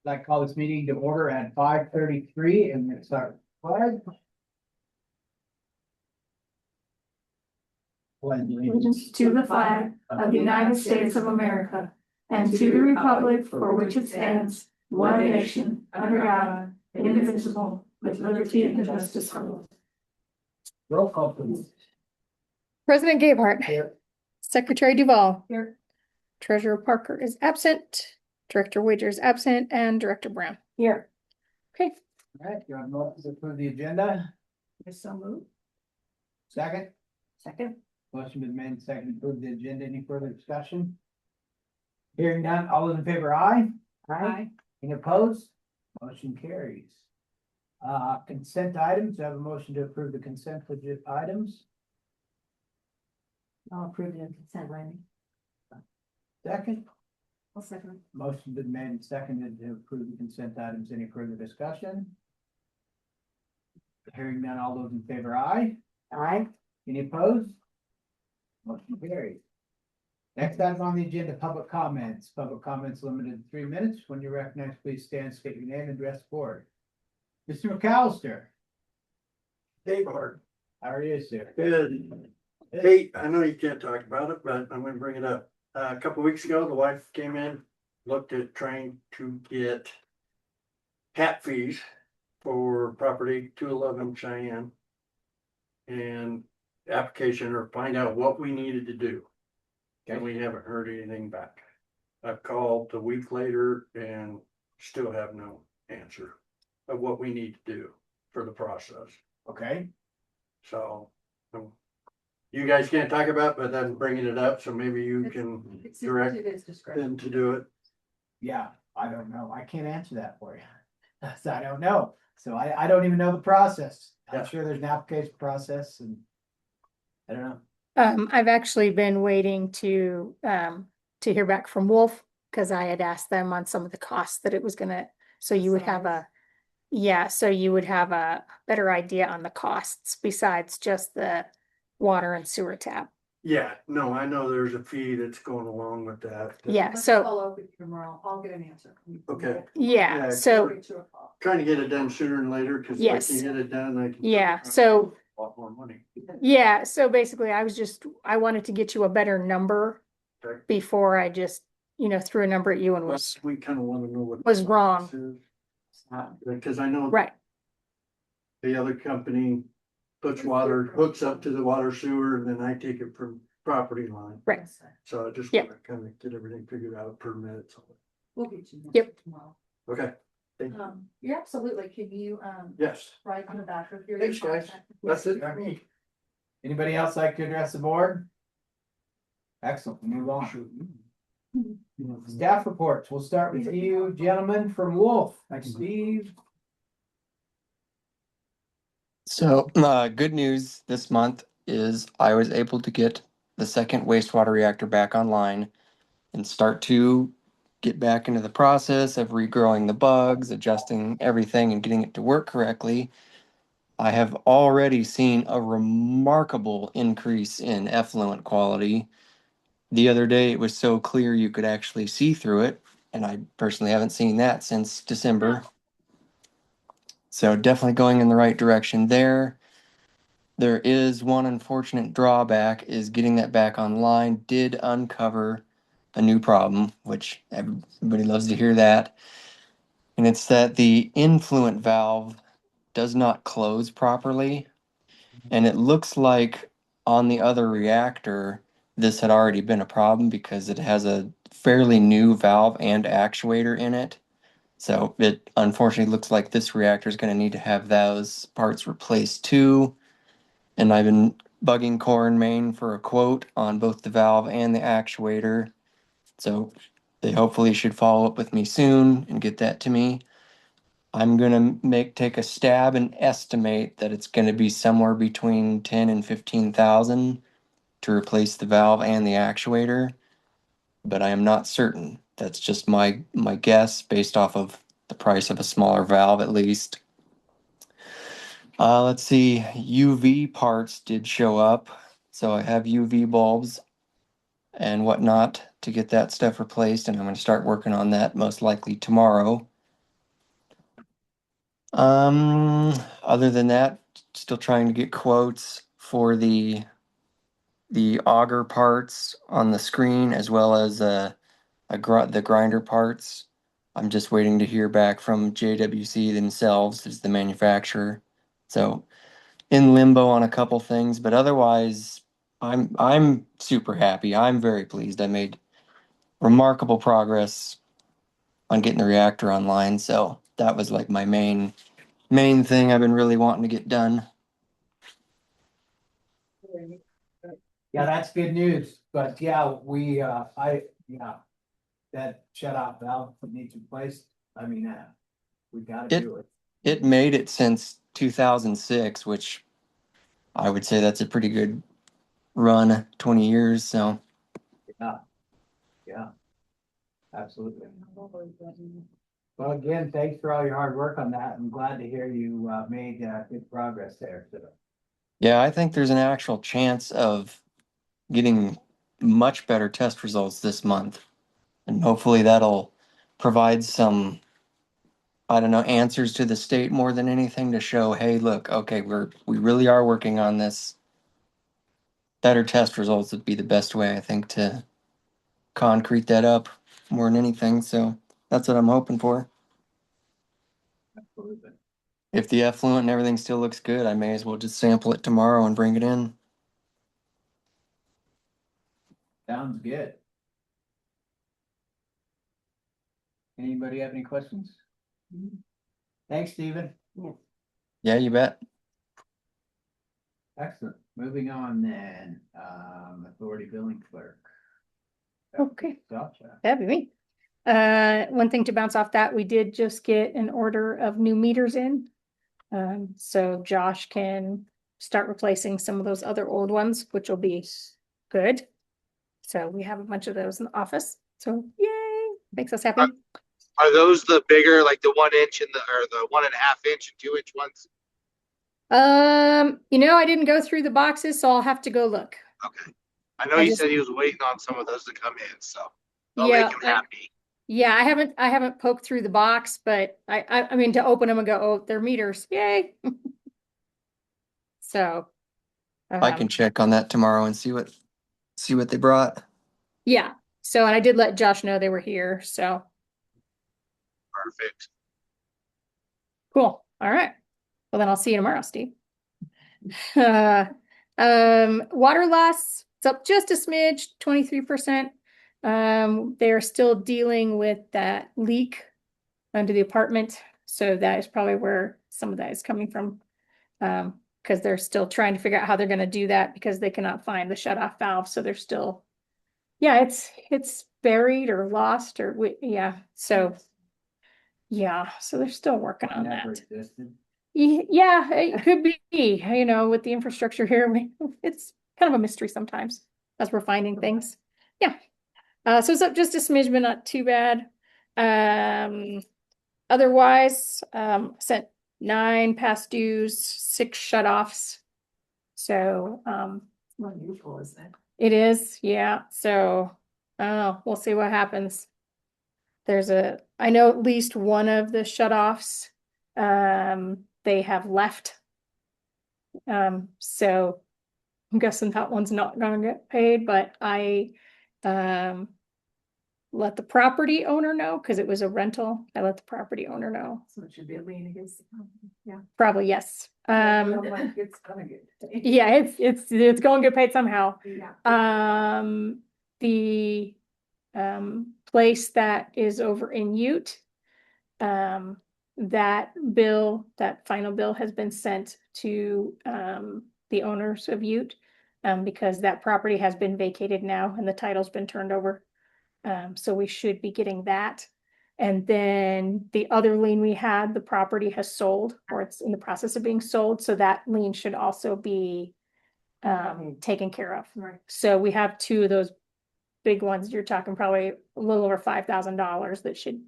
like to call this meeting to order at 5:33 and it's our flag. Allegiance to the flag of the United States of America and to the republic for which it stands, one nation, under God, indivisible, with liberty and justice for all. Roll call, please. President Gabehart. Here. Secretary Duval. Here. Treasurer Parker is absent. Director Wager is absent and Director Brown. Here. Okay, All right, you have motion to approve the agenda. So moved. Second, Second. motion been made and seconded to approve the agenda. Any further discussion? Hearing none, all those in favor, aye? Aye. Any opposed? Motion carries. Consent items, I have a motion to approve the consent items. I'll approve the consent, Randy. Second, I'll second. motion been made and seconded to approve the consent items. Any further discussion? Hearing none, all those in favor, aye? Aye. Any opposed? Motion carries. Next item on the agenda, public comments. Public comments limited to 3 minutes. When you're recognized, please stand, state your name and address the board. Mr. McAllister. Gabehart. How are you, sir? Good. Hey, I know you can't talk about it, but I'm gonna bring it up. A couple weeks ago, the wife came in, looked at trying to get tap fees for property 211 Cheyenne. And application or find out what we needed to do. And we haven't heard anything back. I've called a week later and still have no answer of what we need to do for the process. Okay, So, you guys can't talk about, but I'm bringing it up, so maybe you can direct them to do it. yeah, I don't know. I can't answer that for you. So I don't know. So I don't even know the process. I'm Yeah. sure there's an application process and I don't know. I've actually been waiting to hear back from Wolf because I had asked them on some of the costs that it was gonna, so you would have so you would have a better idea on the costs besides just the water and sewer tap. Yeah, no, I know there's a fee that's going along with that. Yeah, so, Follow up with you tomorrow. I'll get an answer. Okay. yeah, Yeah, so, Trying to get it done sooner than later, cause if I Yes. can get it done, I can. yeah, so, A lot more money. yeah, so basically I wanted to get you a better number Okay. before I just, threw a number at you and Well, was we kinda wanna know what. was wrong. this is. Because I know. Right, The other company puts water, hooks up to the water sewer, and then I take it from property line. right. So I just Yep. wanna kinda get everything figured out per minute. We'll get you. Yep. Tomorrow. Okay, thank you. Yeah, absolutely. Can you, Yes, write on the back of your. Thanks, guys. that's it for me. Anybody else like to address the board? Excellent, we'll move on. Staff reports, we'll start with you, gentlemen, from Wolf. Steve. So, good news this month is I was able to get the second wastewater reactor back online and start to get back into the process of regrowing the bugs, adjusting everything and getting it to work correctly. I have already seen a remarkable increase in effluent quality. The other day, it was so clear you could actually see through it, and I personally haven't seen that since December. So definitely going in the right direction there. There is one unfortunate drawback is getting that back online did uncover a new problem, which everybody loves to hear that. And it's that the influent valve does not close properly. And it looks like on the other reactor, this had already been a problem because it has a fairly new valve and actuator in it. So it unfortunately looks like this reactor is going to need to have those parts replaced too. And I've been bugging Core and Main for a quote on both the valve and the actuator. So they hopefully should follow up with me soon and get that to me. I'm gonna take a stab and estimate that it's gonna be somewhere between 10 and 15,000 to replace the valve and the actuator, but I am not certain. That's just my guess based off of the price of a smaller valve at least. Let's see, UV parts did show up, so I have UV bulbs and whatnot to get that stuff replaced, and I'm going to start working on that most likely tomorrow. Other than that, still trying to get quotes for the auger parts on the screen as well as the grinder parts. I'm just waiting to hear back from JWC themselves as the manufacturer. So in limbo on a couple things, but otherwise I'm super happy. I'm very pleased. I made remarkable progress on getting the reactor online. So that was like my main thing I've been really wanting to get done. Yeah, that's good news, but yeah, that shut off valve needs replaced. I mean, we gotta It do it. it made it since 2006, which I would say that's a pretty good run, 20 years. So Yeah, yeah, absolutely. Well, again, thanks for all your hard work on that. I'm glad to hear you made good progress there. So, yeah, I think there's an actual chance of getting much better test results this month. And hopefully that'll provide some, I don't know, answers to the state more than anything to show, hey, look, okay, we really are working on this. Better test results would be the best way, I think, to concrete that up more than anything. So that's what I'm hoping for. absolutely. If the effluent and everything still looks good, I may as well just sample it tomorrow and bring it in. Sounds good. Anybody have any questions? Thanks, Stephen. Yeah, you bet. Excellent. Moving on then, authority billing clerk. Okay. Gotcha. That'd be me. One thing to bounce off that, we did just get an order of new meters in. So Josh can start replacing some of those other old ones, which will be good. So we have a bunch of those in the office. So yay, makes us happy. Are those the bigger, like the 1 inch and the 1.5 inch and 2 inch ones? I didn't go through the boxes, so I'll have to go look. Okay. I know I you just- said he was waiting on some of those to come in, so I'll Yeah, make him happy. Yeah, I haven't poked through the box, but I mean to open them and go, oh, they're meters, yay. So. I can check on that tomorrow and see what they brought. Yeah, so and I did let Josh know they were here, so Perfect. cool. All right. Well, then I'll see you tomorrow, Steve. Water loss, it's up just a smidge, 23%. They're still dealing with that leak under the apartment. So that is probably where some of that is coming from. Because they're still trying to figure out how they're going to do that because they cannot find the shutoff valve. So they're still, yeah, it's buried or lost or yeah. So yeah, so they're still working on Never that. existed. Yeah, it could be, with the infrastructure here, it's kind of a mystery sometimes as we're finding things. Yeah. So it's up just a smidge, but not too bad. Otherwise, sent 9 past dues, 6 shutoffs. So, Unusual, isn't it? it is, yeah. So, we'll see what happens. I know at least one of the shutoffs, they have left. So I'm guessing that one's not gonna get paid, but I, let the property owner know, because it was a rental. I let the property owner know. So it should be a lien against the company. Yeah. Probably, yes. It's gonna get. Yeah, it's going to get paid somehow. Yeah. The place that is over in Ute, that final bill has been sent to the owners of Ute, because that property has been vacated now and the title's been turned over. So we should be getting that. And then the other lien we had, the property has sold, or it's in the process of being sold, so that lien should also be taken care of. Right. So we have 2 of those big ones. You're talking probably a little over $5,000 that should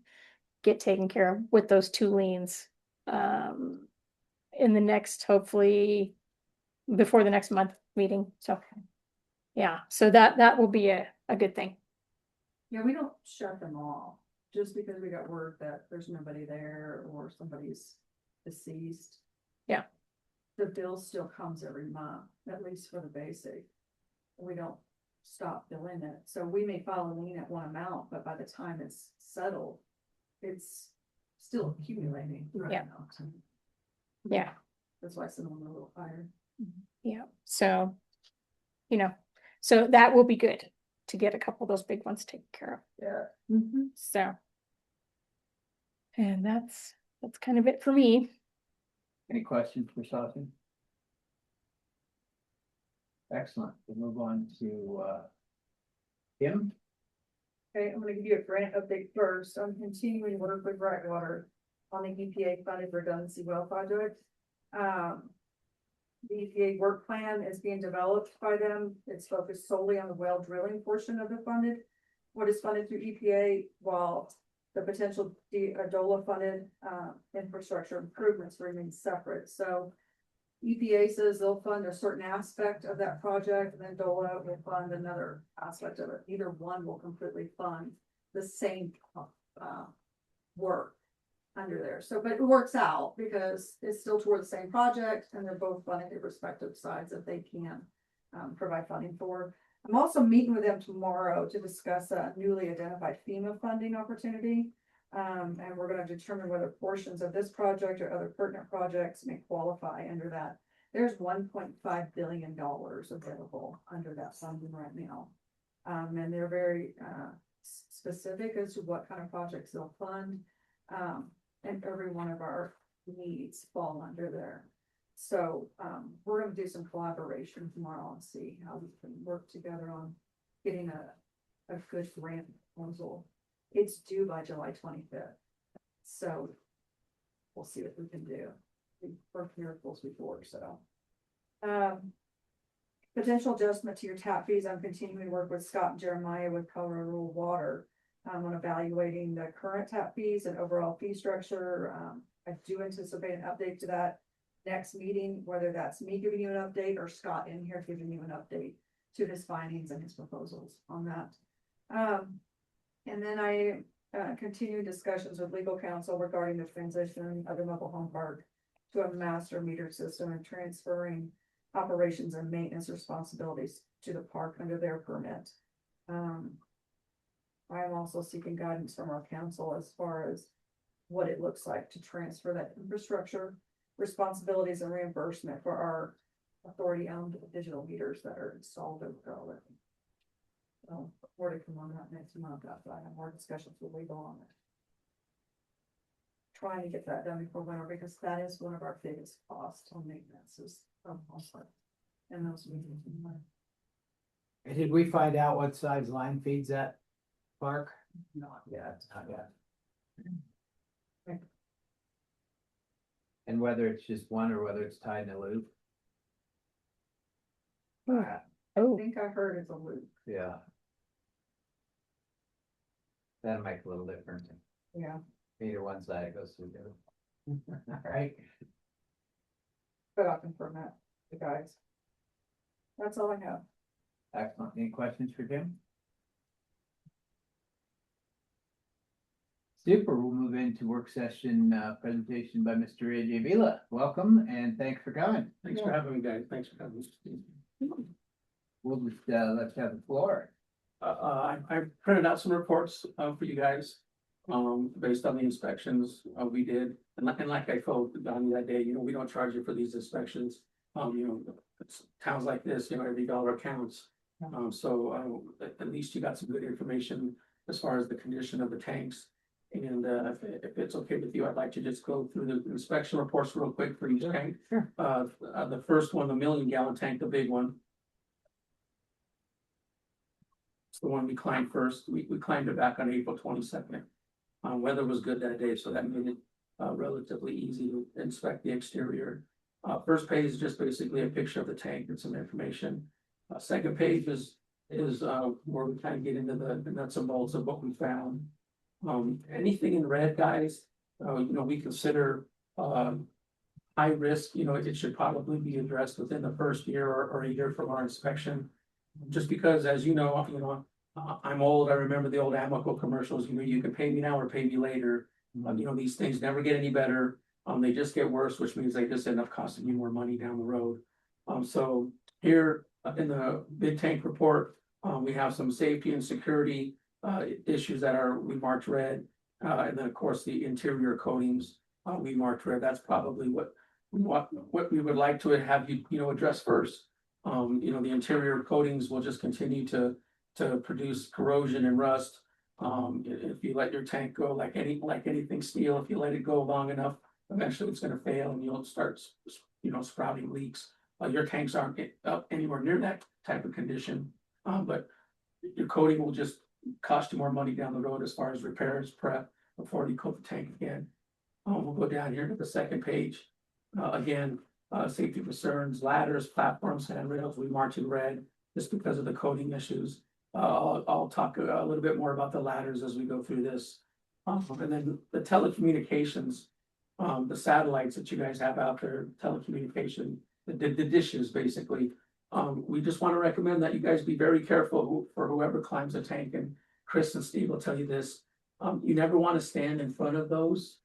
get taken care of with those 2 liens. In the next, hopefully, before the next month meeting. So, yeah, so that will be a good thing. Yeah, we don't shut them off just because we got word that there's nobody there or somebody's deceased. Yeah. The bill still comes every month, at least for the basic. We don't stop billing it, so we may file a lien at one amount, but by the time it's settled, it's still accumulating. Yeah. Yeah. That's why some of them are a little higher. Yeah, so, so that will be good to get a couple of those big ones taken care of. Yeah. So. And that's kind of it for me. Any questions for Sashi? Excellent. We'll move on to Kim. Okay, I'm gonna give you a grant update first. I'm continuing to work with Brightwater on the EPA funded redundancy well project. The EPA work plan is being developed by them. It's focused solely on the well drilling portion of the funded. What is funded through EPA, while the potential DOLA funded infrastructure improvements remain separate. So EPA says they'll fund a certain aspect of that project, and then DOLA will fund another aspect of it. Either one will completely fund the same work under there. So, but it works out because it's still toward the same project, and they're both funding their respective sides that they can provide funding for. I'm also meeting with them tomorrow to discuss a newly identified FEMA funding opportunity. And we're gonna determine whether portions of this project or other pertinent projects may qualify under that. There's $1.5 billion available under that funding right now. And they're very specific as to what kind of projects they'll fund. And every one of our needs fall under there. So we're gonna do some collaboration tomorrow and see how we can work together on getting a good grant proposal. It's due by July 25th. So we'll see what we can do. We've worked miracles before, so. Potential adjustment to your tap fees. I'm continuing to work with Scott and Jeremiah with Colorado Rural Water. On evaluating the current tap fees and overall fee structure. I do anticipate an update to that next meeting, whether that's me giving you an update or Scott in here giving you an update to his findings and his proposals on that. And then I continue discussions with legal counsel regarding the transition of the mobile home park to a master meter system and transferring operations and maintenance responsibilities to the park under their permit. I am also seeking guidance from our council as far as what it looks like to transfer that infrastructure, responsibilities and reimbursement for our authority-owned digital meters that are installed over. So more to come on that next month after I have more discussions with legal on it. Trying to get that done before winter because that is one of our biggest costs on maintenance is and those meetings. Did we find out what size line feeds that park? Not yet, not yet. And whether it's just one or whether it's tied in a loop. I Oh, think I heard it's a loop. Yeah. That'll make a little difference. Yeah, Either one side goes through there. All right. but I'll confirm that, the guys. That's all I have. Excellent. Any questions for Jim? Super. We'll move into work session presentation by Mr. AJ Vila. Welcome and thanks for coming. Thanks for having me, guys. Thanks for having me. We'll just let's have the floor. I printed out some reports for you guys based on the inspections we did. And like I told Donnie that day, we don't charge you for these inspections. It's towns like this, every dollar counts. So at least you got some good information as far as the condition of the tanks. And if it's okay with you, I'd like to just go through the inspection reports real quick for each tank. Sure. The first one, the 1,000,000-gallon tank, the big one. It's the one we climbed first. We climbed it back on April 22nd. Weather was good that day, so that made it relatively easy to inspect the exterior. First page is just basically a picture of the tank and some information. Second page is where we kind of get into the nuts and bolts of what we found. Anything in red, guys, we consider high risk. It should probably be addressed within the first year or a year from our inspection. Just because, as I'm old. I remember the old Amoco commercials. You can pay me now or pay me later. These things never get any better. They just get worse, which means they just end up costing you more money down the road. So here in the bid tank report, we have some safety and security issues that we marked red. And then, of course, the interior coatings, we marked red. That's probably what we would like to have you address first. The interior coatings will just continue to produce corrosion and rust. If you let your tank go like anything steel, if you let it go long enough, eventually it's gonna fail and you'll start, sprouting leaks. Your tanks aren't up anywhere near that type of condition, but your coating will just cost you more money down the road as far as repairs, prep, before you coat the tank again. We'll go down here to the second page. Again, safety concerns, ladders, platforms, handrails, we marked in red just because of the coating issues. I'll talk a little bit more about the ladders as we go through this. And then the telecommunications, the satellites that you guys have out there, telecommunication, the dishes basically. We just want to recommend that you guys be very careful for whoever climbs a tank, and Chris and Steve will tell you this. You never want to stand in front of those.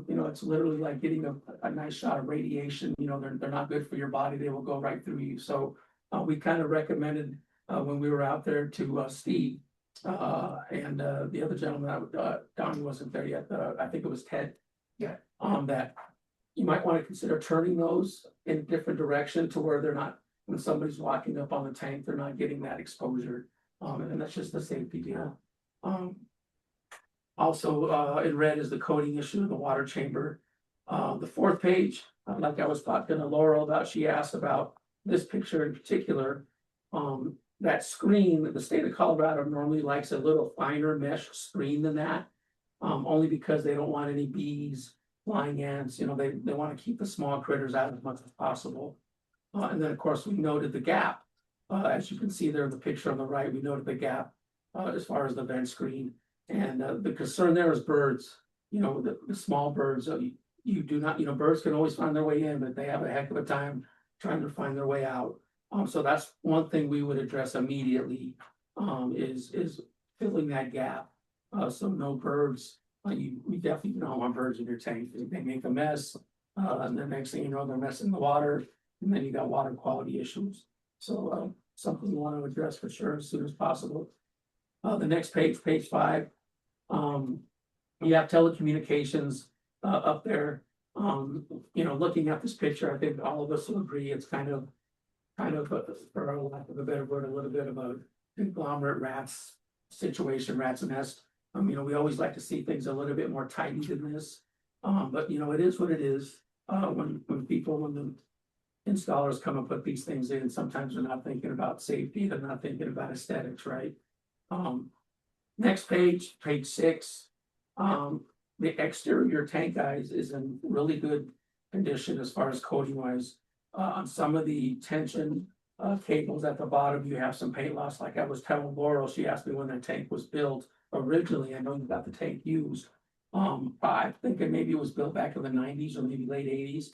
It's literally like getting a nice shot of radiation. They're not good for your body. They will go right through you. So we kind of recommended when we were out there to Steve and the other gentleman, Donnie wasn't there yet. I think it was Ted. Yeah. That you might want to consider turning those in a different direction to where they're not, when somebody's walking up on the tank, they're not getting that exposure. And that's just a safety deal. Also, in red is the coating issue in the water chamber. The fourth page, like I was talking to Laurel about, she asked about this picture in particular. That screen, the state of Colorado normally likes a little finer mesh screen than that. Only because they don't want any bees, flying ants, they want to keep the small critters out as much as possible. And then, of course, we noted the gap. As you can see there in the picture on the right, we noted the gap as far as the vent screen. And the concern there is birds, the small birds. You do not, birds can always find their way in, but they have a heck of a time trying to find their way out. So that's one thing we would address immediately, is filling that gap. So no birds. We definitely don't want birds in your tank. They make a mess. And the next thing you know, they're messing the water, and then you got water quality issues. So something we want to address for sure as soon as possible. The next page, page 5. You have telecommunications up there. Looking at this picture, I think all of us will agree it's kind of for lack of a better word, a little bit of a conglomerate rats situation, rat's nest. We always like to see things a little bit more tidy than this. But it is what it is. When the installers come and put these things in, sometimes they're not thinking about safety, they're not thinking about aesthetics, right? Next page, page 6. The exterior tank, guys, is in really good condition as far as coating wise. On some of the tension cables at the bottom, you have some paint loss. Like I was telling Laurel, she asked me when the tank was built originally. I know you got the tank used. I think maybe it was built back in the 90s or maybe late 80s.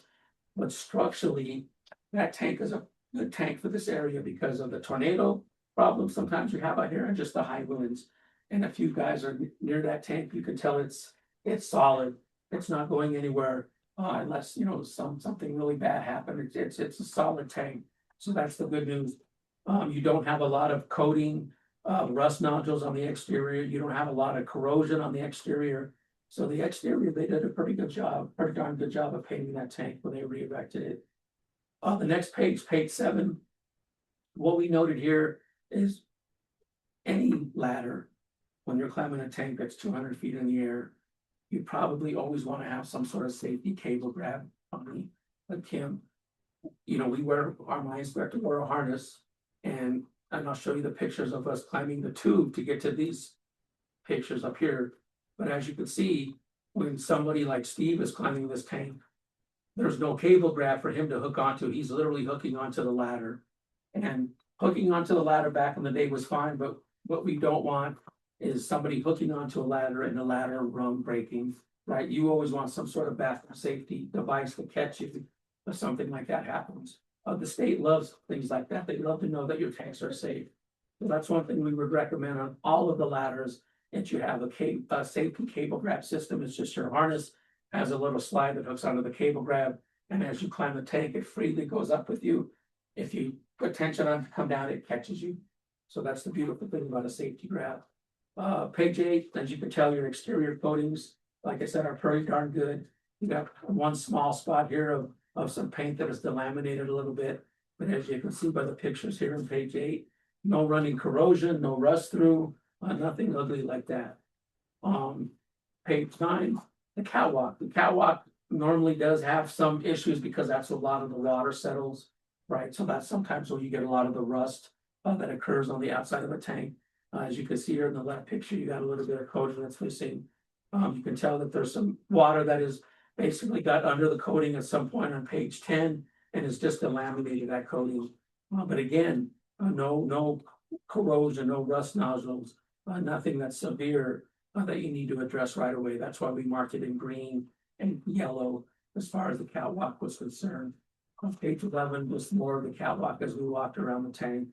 But structurally, that tank is a good tank for this area because of the tornado problem sometimes you have out here and just the high winds. And if you guys are near that tank, you can tell it's solid. It's not going anywhere unless something really bad happened. It's a solid tank. So that's the good news. You don't have a lot of coating, rust nodules on the exterior. You don't have a lot of corrosion on the exterior. So the exterior, they did a pretty darn good job of painting that tank when they re-erected it. The next page, page 7. What we noted here is any ladder, when you're climbing a tank that's 200 feet in the air, you probably always want to have some sort of safety cable grab on me. Like Kim, we wear our mine inspector wore a harness, and I'll show you the pictures of us climbing the tube to get to these pictures up here. But as you can see, when somebody like Steve is climbing this tank, there's no cable grab for him to hook onto. He's literally hooking onto the ladder. And hooking onto the ladder back in the day was fine, but what we don't want is somebody hooking onto a ladder and the ladder rung breaking, right? You always want some sort of backup safety device to catch you if something like that happens. The state loves things like that. They love to know that your tanks are safe. So that's one thing we would recommend on all of the ladders, that you have a safety cable grab system. It's just your harness has a little slide that hooks onto the cable grab. And as you climb the tank, it freely goes up with you. If you put tension on to come down, it catches you. So that's the beautiful thing about a safety grab. Page 8, as you can tell, your exterior coatings, like I said, are pretty darn good. You got one small spot here of some paint that is delaminated a little bit. But as you can see by the pictures here on page 8, no running corrosion, no rust through, nothing ugly like that. Page 9, the catwalk. The catwalk normally does have some issues because that's a lot of the water settles, right? So that's sometimes where you get a lot of the rust that occurs on the outside of the tank. As you can see here in the left picture, you got a little bit of coating that's missing. You can tell that there's some water that is basically got under the coating at some point on page 10 and is just delaminated that coating. But again, no corrosion, no rust nodules, nothing that's severe that you need to address right away. That's why we marked it in green and yellow as far as the catwalk was concerned. On page 11 was more of the catwalk as we walked around the tank.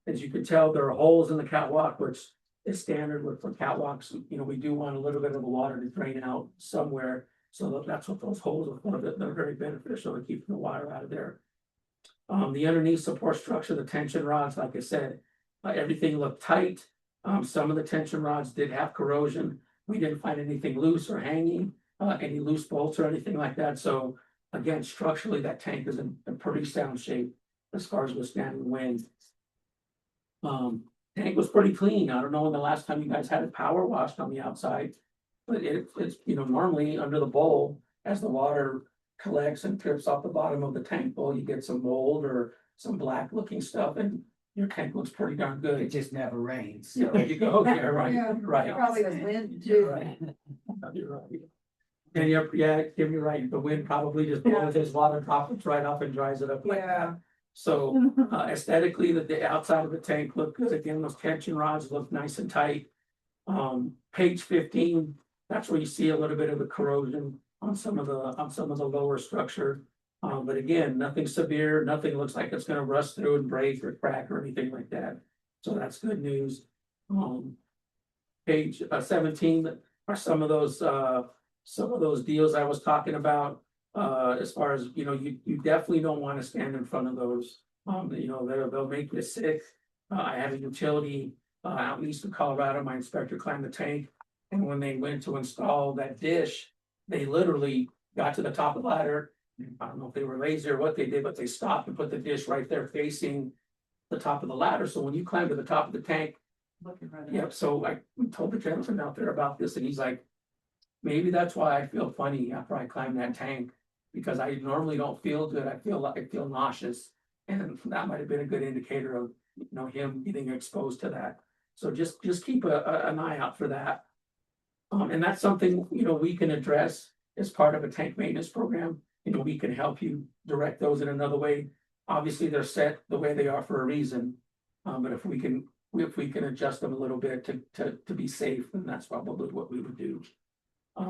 As you can tell, there are holes in the catwalk, which is standard for catwalks. You know, we do want a little bit of the water to drain out somewhere. So that's what those holes are for. They're very beneficial to keeping the water out of there. The underneath support structure, the tension rods, like I said, everything looked tight. Some of the tension rods did have corrosion. We didn't find anything loose or hanging, any loose bolts or anything like that. So again, structurally, that tank is in pretty sound shape as far as withstanding wind. Tank was pretty clean. I don't know when the last time you guys had it power washed on the outside, but it's, you know, normally under the bowl, as the water collects and drips off the bottom of the tank bowl, you get some mold or some black looking stuff, and your tank looks pretty darn It good. just never rains. Yeah, there you go. Yeah, right, Yeah. right. Probably the wind You're too. right. You're right. And yeah, Kim, you're right. The wind probably just blows those water droplets right up and dries it up like that. So aesthetically, the outside of the tank looked good. Again, those tension rods look nice and tight. Page 15, that's where you see a little bit of the corrosion on some of the lower structure. But again, nothing severe, nothing looks like it's gonna rust through and break or crack or anything like that. So that's good news. Page 17 are some of those deals I was talking about. As far as, you know, you definitely don't want to stand in front of those. You know, they'll make you sick. I had a utility out east of Colorado. My inspector climbed the tank, and when they went to install that dish, they literally got to the top of the ladder. I don't know if they were lazy or what they did, but they stopped and put the dish right there facing the top of the ladder. So when you climb to the top of the tank, yep. So I told the gentleman out there about this, and he's like, maybe that's why I feel funny after I climb that tank, because I normally don't feel good. I feel nauseous, and that might have been a good indicator of, you know, him getting exposed to that. So just keep an eye out for that. And that's something, you know, we can address as part of a tank maintenance program. You know, we can help you direct those in another way. Obviously, they're set the way they are for a reason. But if we can adjust them a little bit to be safe, then that's probably what we would do.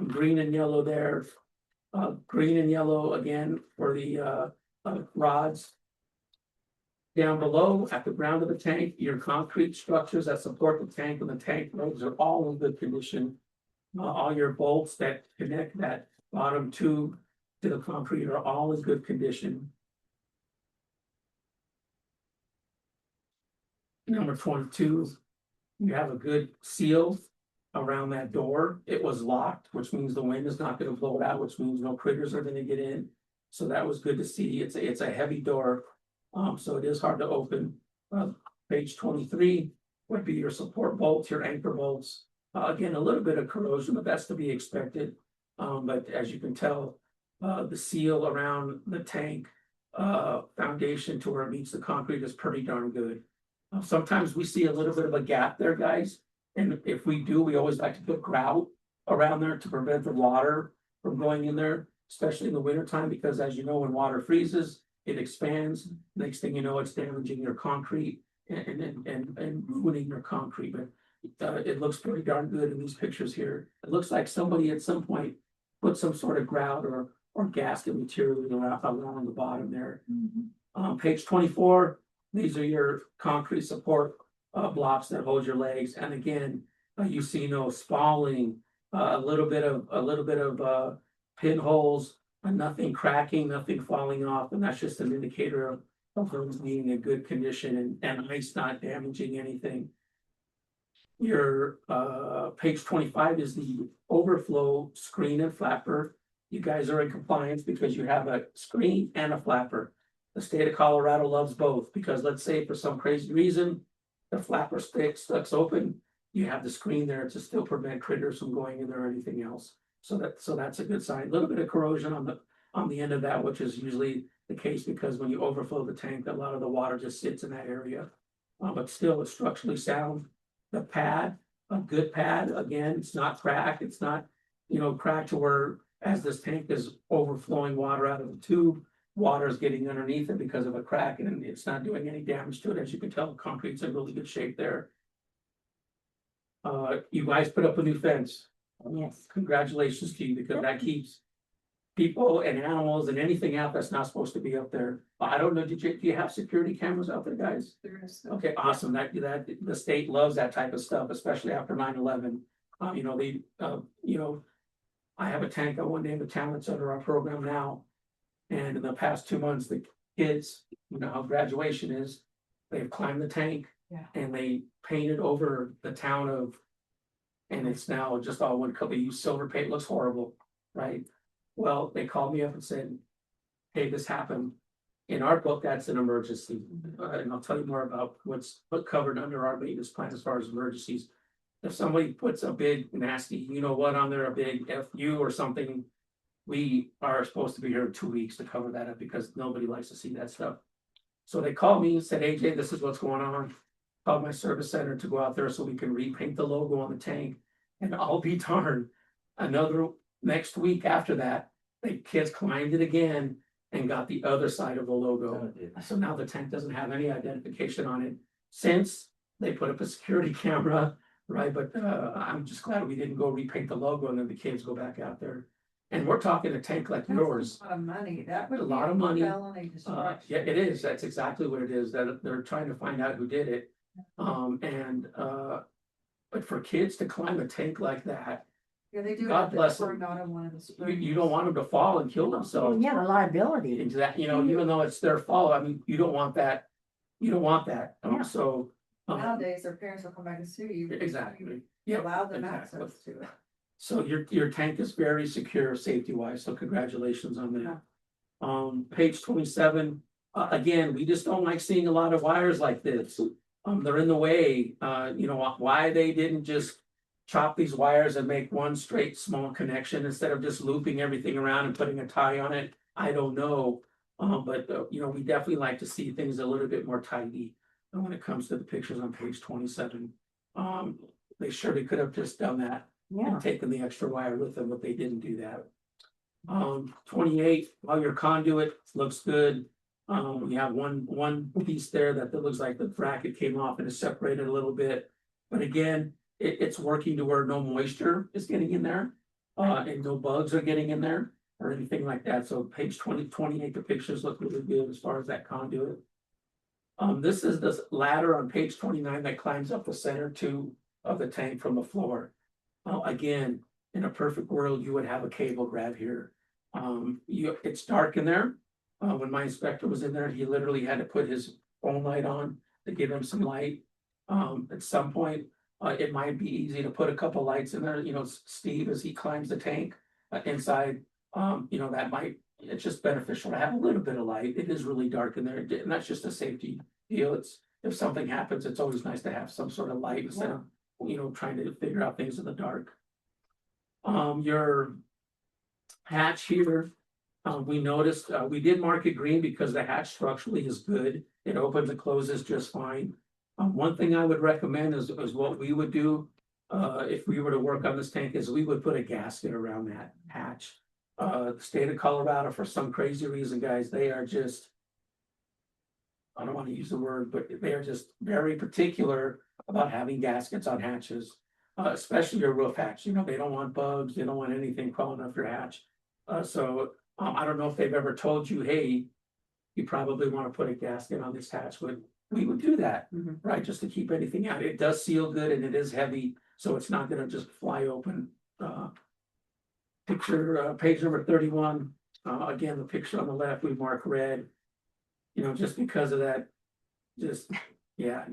Green and yellow there. Green and yellow again for the rods. Down below at the ground of the tank, your concrete structures that support the tank and the tank legs are all in good condition. All your bolts that connect that bottom tube to the concrete are all in good condition. Number 22, you have a good seal around that door. It was locked, which means the wind is not going to blow it out, which means no critters are going to get in. So that was good to see. It's a heavy door, so it is hard to open. Page 23 would be your support bolts, your anchor bolts. Again, a little bit of corrosion, but that's to be expected. But as you can tell, the seal around the tank foundation to where it meets the concrete is pretty darn good. Sometimes we see a little bit of a gap there, guys. And if we do, we always like to put grout around there to prevent the water from going in there, especially in the wintertime, because as you know, when water freezes, it expands. Next thing you know, it's damaging your concrete and ruining your concrete. But it looks pretty darn good in these pictures here. It looks like somebody at some point put some sort of grout or gasket material around the bottom there. Page 24, these are your concrete support blocks that hold your legs. And again, you see no spalling, a little bit of pinholes, but nothing cracking, nothing falling off, and that's just an indicator of those being in good condition and ice not damaging anything. Your page 25 is the overflow screen and flapper. You guys are in compliance because you have a screen and a flapper. The state of Colorado loves both, because let's say for some crazy reason, the flapper sticks open, you have the screen there to still prevent critters from going in there or anything else. So that's a good sign. A little bit of corrosion on the end of that, which is usually the case because when you overflow the tank, a lot of the water just sits in that area. But still, it's structurally sound. The pad, a good pad, again, it's not cracked, it's not, cracked to where as this tank is overflowing water out of the tube, water is getting underneath it because of a crack, and it's not doing any damage to it. As you can tell, concrete's in really good shape there. You guys put up a new fence. Yes. Congratulations to you, because that keeps people and animals and anything out that's not supposed to be up there. I don't know, do you have security cameras out there, guys? There is. Okay, awesome. That the state loves that type of stuff, especially after 9/11. I have a tank I want to name the talents under our program now. And in the past 2 months, the kids, how graduation is, they've climbed the tank. Yeah. And they painted over the town of, and it's now just all one color. They use silver paint, looks horrible, right? Well, they called me up and said, hey, this happened. In our book, that's an emergency. And I'll tell you more about what's covered under our maintenance plan as far as emergencies. If somebody puts a big nasty, on there, a big FU or something, we are supposed to be here in 2 weeks to cover that up because nobody likes to see that stuff. So they called me and said, AJ, this is what's going on. Called my service center to go out there so we can repaint the logo on the tank. And I'll be darned, next week after that, the kids climbed it again and got the other side of the logo. So now the tank doesn't have any identification on it since they put up a security camera, right? But I'm just glad we didn't go repaint the logo and then the kids go back out there. And we're talking a tank like yours. A lot of money, that would A be lot of money. felony destruction. Yeah, it is. That's exactly what it is. That they're trying to find out who did it. But for kids to climb a tank like that, Yeah, they do. God bless them. Not in one of the you don't want them to fall and kill themselves. Yeah, the liability. Exactly, even though it's their fault, I mean, you don't want that. You don't want that. So. Nowadays, their parents will come back and sue you. Exactly. You allow them exactly. access to it. So your tank is very secure safety wise, so congratulations on that. Page 27, again, we just don't like seeing a lot of wires like this. They're in the way, why they didn't just chop these wires and make one straight small connection instead of just looping everything around and putting a tie on it, I don't know. But we definitely like to see things a little bit more tidy. And when it comes to the pictures on page 27, they surely could have just done that. And taken the extra wire with them, but they didn't do that. 28, while your conduit looks good. We have one piece there that looks like the bracket came off and is separated a little bit. But again, it's working to where no moisture is getting in there. And no bugs are getting in there or anything like that. So page 28, the pictures look really good as far as that conduit. This is this ladder on page 29 that climbs up the center tube of the tank from the floor. Again, in a perfect world, you would have a cable grab here. It's dark in there. When my inspector was in there, he literally had to put his phone light on to give him some light. At some point, it might be easy to put a couple lights in there. Steve, as he climbs the tank inside, it's just beneficial to have a little bit of light. It is really dark in there, and that's just a safety deal. If something happens, it's always nice to have some sort of light instead of trying to figure out things in the dark. Your hatch here, we noticed, we did mark it green because the hatch structurally is good. It opens and closes just fine. One thing I would recommend is what we would do, if we were to work on this tank, is we would put a gasket around that hatch. The state of Colorado, for some crazy reason, guys, they are just, I don't want to use the word, but they are just very particular about having gaskets on hatches, especially your roof hatch. They don't want bugs, they don't want anything crawling up your hatch. So I don't know if they've ever told you, hey, you probably want to put a gasket on this hatch, but we would do that, right? Just to keep anything out. It does seal good and it is heavy, so it's not going to just fly open. Picture, page number 31, again, the picture on the left, we mark red. You know, just because of that, just, yeah,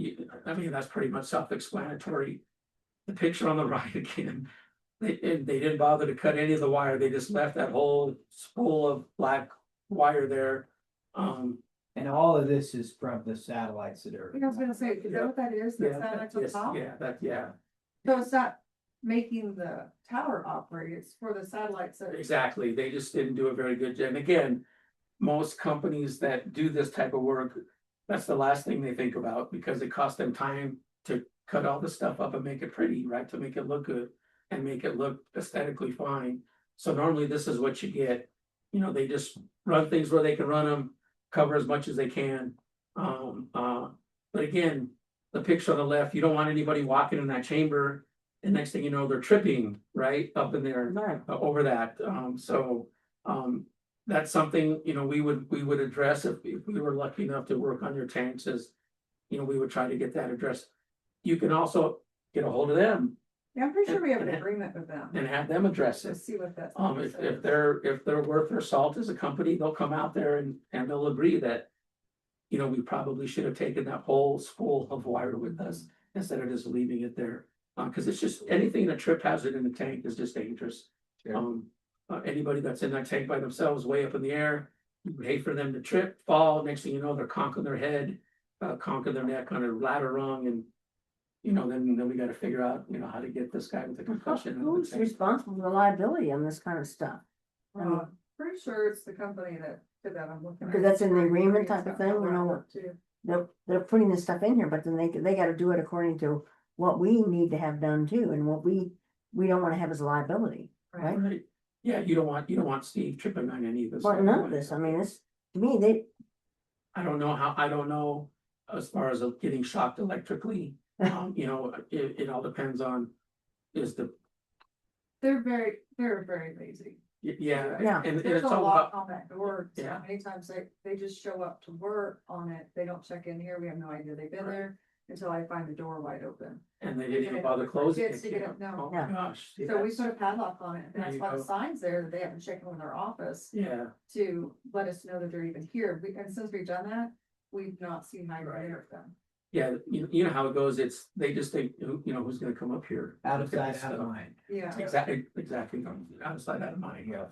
I mean, that's pretty much self-explanatory. The picture on the right again, they didn't bother to cut any of the wire, they just left that whole spool of black wire there. And all of this is from the satellites that are. I was gonna say, is that what that is? Yeah, That's not at the yes, top? yeah, So it's not making the tower operate, it's for the satellites that. exactly, they just didn't do a very good job, and again, most companies that do this type of work, that's the last thing they think about, because it costs them time to cut all the stuff up and make it pretty, right, to make it look good and make it look aesthetically fine. So normally this is what you get, you know, they just run things where they can run them, cover as much as they can. But again, the picture on the left, you don't want anybody walking in that chamber, and next thing you know, they're tripping right up in there over that. That's something, you know, we would address if we were lucky enough to work on your tanks, as you know, we would try to get that addressed. You can also get a hold of them Yeah, I'm pretty sure we have an agreement with them. and have them address it. Let's see what that's. If they're worth their salt as a company, they'll come out there and they'll agree that, you know, we probably should have taken that whole spool of wire with us instead of just leaving it there. Cause it's just, anything in a trip hazard in the tank is just dangerous. Sure. Anybody that's in that tank by themselves, way up in the air, you would hate for them to trip, fall, next thing you know, they're conking their head, conking their neck on a ladder rung, and you know, then we gotta figure out, you know, how to get this guy with a concussion. Who's responsible for the liability on this kind of stuff? Pretty sure it's the company that did that, I'm looking. Because that's in the agreement type of thing, you know, they're putting this stuff in here, but then they gotta do it according to what we need to have done too, and what we don't wanna have as a liability, right? Right, yeah, you don't want Steve tripping on any of this. Well, none of this, I mean, it's, to me, I don't know as far as getting shocked electrically, you know, it all depends on, is the, They're very lazy. yeah. Yeah. And There's it's a all lot about, on that door, so Yeah. many times they just show up to work on it, they don't check in here, we have no idea they've been there until I find the door wide open. and they didn't even bother closing Kids to get it, no. Oh Yeah. my gosh. So we put a padlock on it, and There that's you why the go. signs there that they haven't checked in with our office Yeah, to let us know that they're even here, and since we've done that, we've not seen high rate of them. yeah, you know how it goes, they just think, you know, who's gonna come up here? Out of Look at sight, this out of stuff. mind. Yeah. Exactly, out of sight, out of mind, yeah.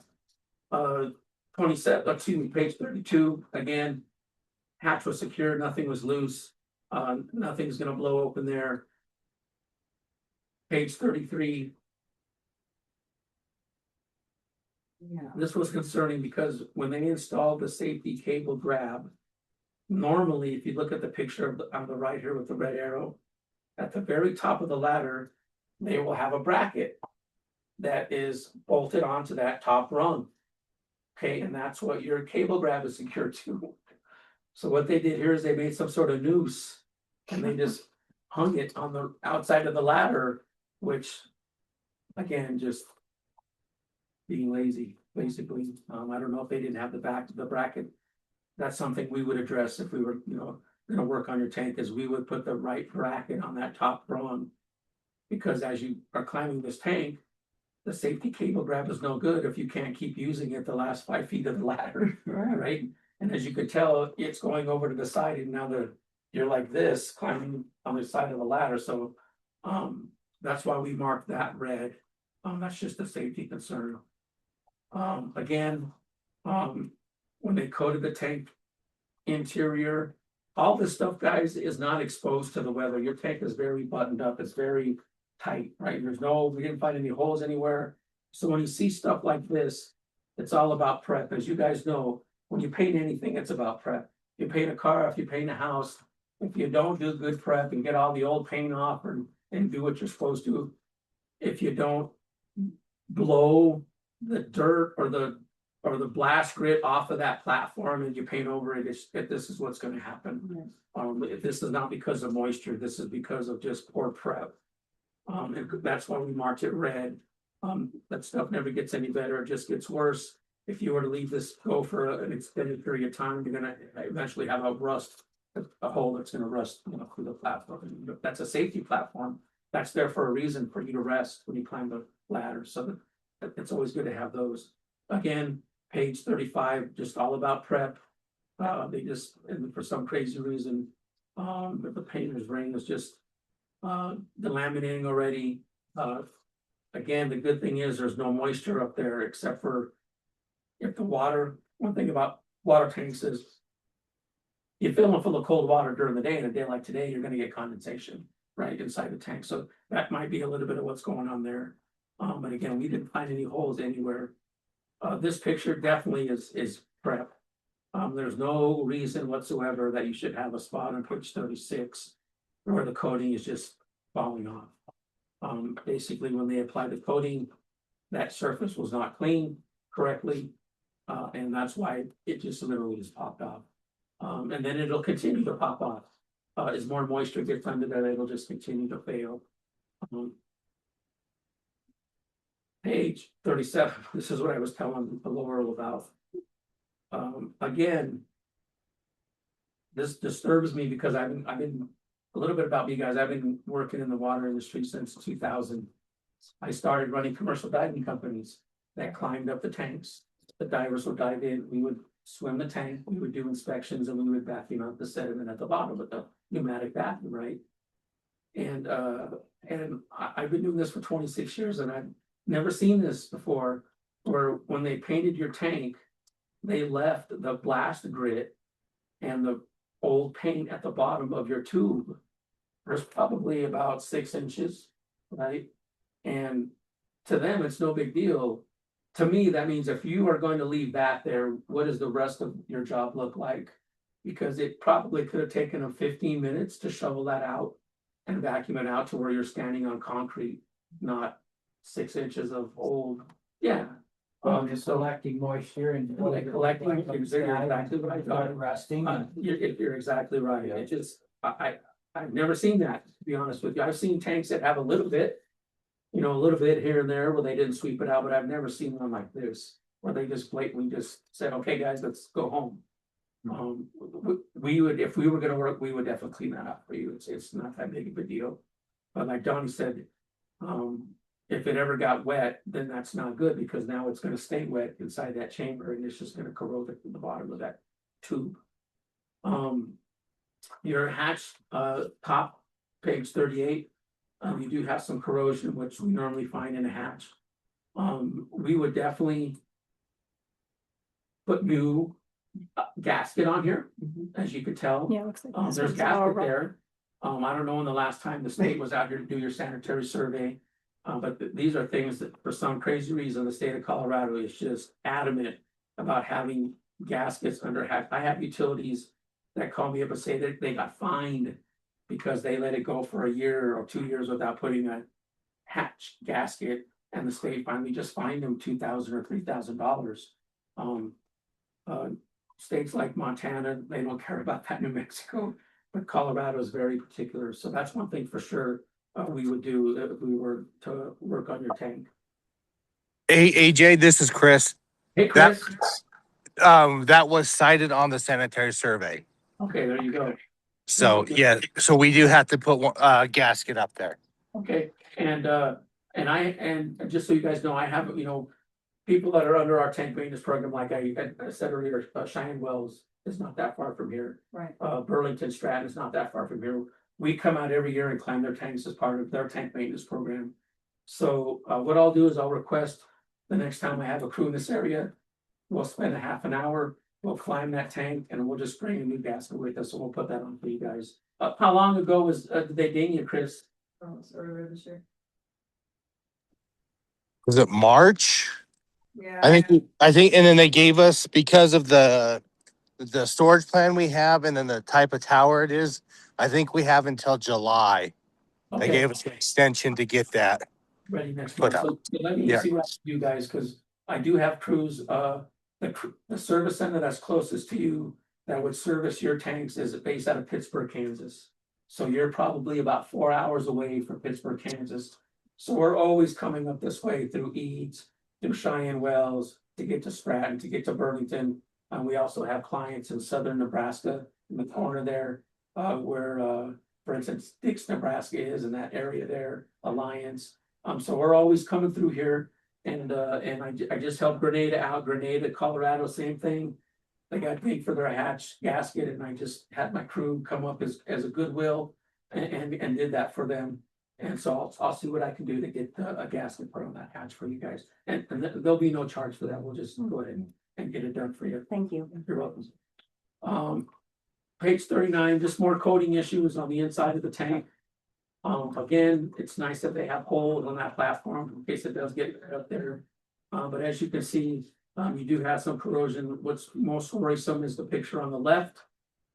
27, page 32, again. Hatch was secure, nothing was loose, nothing's gonna blow open there. Page 33, Yeah. this was concerning because when they installed the safety cable grab. Normally, if you look at the picture on the right here with the red arrow, at the very top of the ladder, they will have a bracket that is bolted onto that top rung. Okay, and that's what your cable grab is secured to. So what they did here is they made some sort of noose and they just hung it on the outside of the ladder, which again, just being lazy, basically. I don't know if they didn't have the back of the bracket. That's something we would address if we were, you know, gonna work on your tank, is we would put the right bracket on that top rung. Because as you are climbing this tank, the safety cable grab is no good if you can't keep using it the last 5 feet of the ladder, right? And as you could tell, it's going over to the side, and now you're like this, climbing on the side of the ladder, so that's why we marked that red. That's just a safety concern. Again, when they coated the tank interior, all this stuff, guys, is not exposed to the weather. Your tank is very buttoned up, it's very tight, right? We didn't find any holes anywhere. So when you see stuff like this, it's all about prep. As you guys know, when you paint anything, it's about prep. You paint a car, if you paint a house, if you don't do good prep and get all the old paint off and do what you're supposed to, if you don't blow the dirt or the blast grit off of that platform and you paint over it, this is what's gonna happen. This is not because of moisture, this is because of just poor prep. And that's why we marked it red. That stuff never gets any better, it just gets worse. If you were to leave this go for an extended period of time, you're gonna eventually have a hole that's gonna rust, you know, through the platform. That's a safety platform, that's there for a reason for you to rest when you climb the ladder, so it's always good to have those. Again, page 35, just all about prep. They just, and for some crazy reason, the painter's ring was just delaminating already. Again, the good thing is there's no moisture up there except for if the water, one thing about water tanks is you fill them full of cold water during the day, and a day like today, you're gonna get condensation right inside the tank. So that might be a little bit of what's going on there. But again, we didn't find any holes anywhere. This picture definitely is prep. There's no reason whatsoever that you should have a spot on page 36 where the coating is just falling off. Basically, when they applied the coating, that surface was not cleaned correctly. And that's why it just literally just popped off. And then it'll continue to pop off. As more moisture gets under there, it'll just continue to fail. Page 37, this is what I was telling Laurel about. Again, this disturbs me because I've been a little bit about me, guys. I've been working in the water industry since 2000. I started running commercial diving companies that climbed up the tanks. The divers would dive in, we would swim the tank, we would do inspections, and we would vacuum out the sediment at the bottom with the pneumatic vacuum, right? And I've been doing this for 26 years, and I've never seen this before, where when they painted your tank, they left the blast grit and the old paint at the bottom of your tube. There's probably about 6 inches, right? And to them, it's no big deal. To me, that means if you are going to leave that there, what does the rest of your job look like? Because it probably could have taken them 15 minutes to shovel that out and vacuum it out to where you're standing on concrete, not 6 inches of old, yeah. Just collecting moisture and. Collecting, you're exactly right. Rusting. You're exactly right. It just, I've never seen that, to be honest with you. I've seen tanks that have a little bit, a little bit here and there where they didn't sweep it out, but I've never seen one like this, where they just blatantly just said, okay, guys, let's go home. We would, if we were gonna work, we would definitely clean that up for you. It's not that big of a deal. But like Donnie said, if it ever got wet, then that's not good, because now it's gonna stay wet inside that chamber and it's just gonna corrode the bottom of that tube. Your hatch, top, page 38, you do have some corrosion, which we normally find in a hatch. We would definitely put new gasket on here, as you could tell. Yeah, it looks like this There's one's all gasket rough. there. I don't know when the last time the state was out here to do your sanitary survey. But these are things that for some crazy reason, the state of Colorado is just adamant about having gaskets under hatch. I have utilities that call me up and say that they got fined because they let it go for a year or 2 years without putting a hatch gasket. And the state finally just fined them $2,000 or $3,000. States like Montana, they don't care about that. New Mexico, but Colorado is very particular. So that's one thing for sure we would do if we were to work on your tank. Hey, AJ, this is Chris. Hey, Chris. That was cited on the sanitary survey. Okay, there you go. So yeah, so we do have to put one gasket up there. Okay, and just so you guys know, I have, people that are under our tank maintenance program, like I said earlier, Cheyenne Wells is not that far from here. Right. Burlington Stratton is not that far from here. We come out every year and climb their tanks as part of their tank maintenance program. So what I'll do is I'll request the next time I have a crew in this area, we'll spend a half an hour, we'll climb that tank, and we'll just bring a new gasket with us, so we'll put that on for you guys. How long ago did they ding you, Chris? Earlier this year. Was it March? Yeah. I think, and then they gave us, because of the storage plan we have and then the type of tower it is, I think we have until July. They Okay. gave us an extension to get that. Ready next month. So let me see what I can do, guys, because I do have crews, the service center that's closest to you that would service your tanks is based out of Pittsburgh, Kansas. So you're probably about 4 hours away from Pittsburgh, Kansas. So we're always coming up this way through Eads, through Cheyenne Wells, to get to Stratton, to get to Burlington. And we also have clients in southern Nebraska in the corner there, where for instance, Dix, Nebraska is in that area there, Alliance. So we're always coming through here and I just helped Grenada out, Grenada, Colorado, same thing. They got paid for their hatch gasket and I just had my crew come up as a goodwill and did that for them. And so I'll see what I can do to get a gasket put on that hatch for you guys. And there'll be no charge for that. We'll just go ahead and get it done for you. Thank you. You're welcome. Page 39, just more coating issues on the inside of the tank. Again, it's nice that they have holes on that platform in case it does get up there. But as you can see, you do have some corrosion. What's most worrisome is the picture on the left.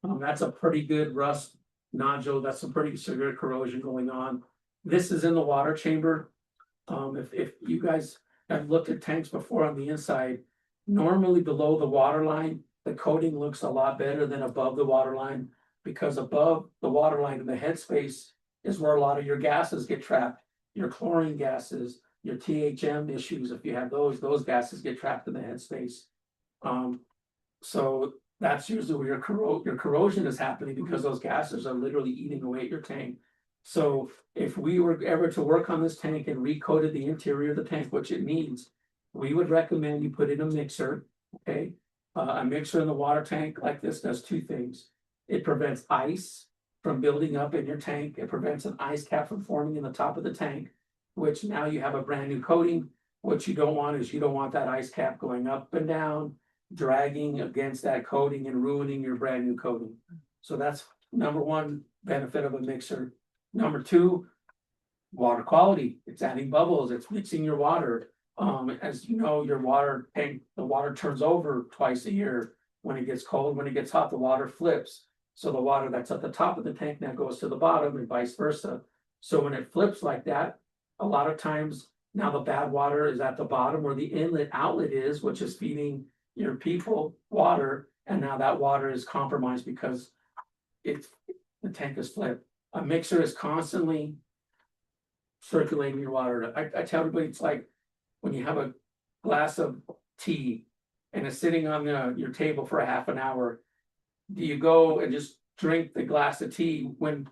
That's a pretty good rust nodule. That's some pretty severe corrosion going on. This is in the water chamber. If you guys have looked at tanks before on the inside, normally below the water line, the coating looks a lot better than above the water line, because above the water line in the headspace is where a lot of your gases get trapped. Your chlorine gases, your THM issues, if you have those gases get trapped in the headspace. So that's usually where your corrosion is happening, because those gases are literally eating away at your tank. So if we were ever to work on this tank and recoated the interior of the tank, which it needs, we would recommend you put in a mixer, okay? A mixer in the water tank like this does two things. It prevents ice from building up in your tank. It prevents an ice cap from forming in the top of the tank, which now you have a brand new coating. What you don't want is you don't want that ice cap going up and down, dragging against that coating and ruining your brand new coating. So that's number one benefit of a mixer. Number two, water quality. It's adding bubbles. It's mixing your water. As you know, your water tank, the water turns over twice a year. When it gets cold, when it gets hot, the water flips. So the water that's at the top of the tank now goes to the bottom and vice versa. So when it flips like that, a lot of times now the bad water is at the bottom where the inlet outlet is, which is feeding your people water. And now that water is compromised because the tank is flipped. A mixer is constantly circulating your water. I tell everybody, it's like when you have a glass of tea and it's sitting on your table for a half an hour, do you go and just drink the glass of tea when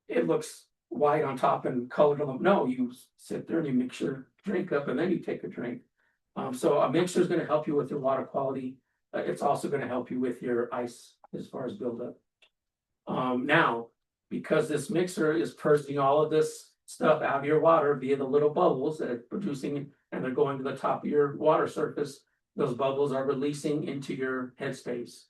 it looks white on top and colored on them? No, you sit there and you mix your drink up and then you take a drink. So a mixer is going to help you with your water quality. It's also going to help you with your ice as far as buildup. Now, because this mixer is purging all of this stuff out of your water via the little bubbles that it's producing, and they're going to the top of your water surface, those bubbles are releasing into your headspace.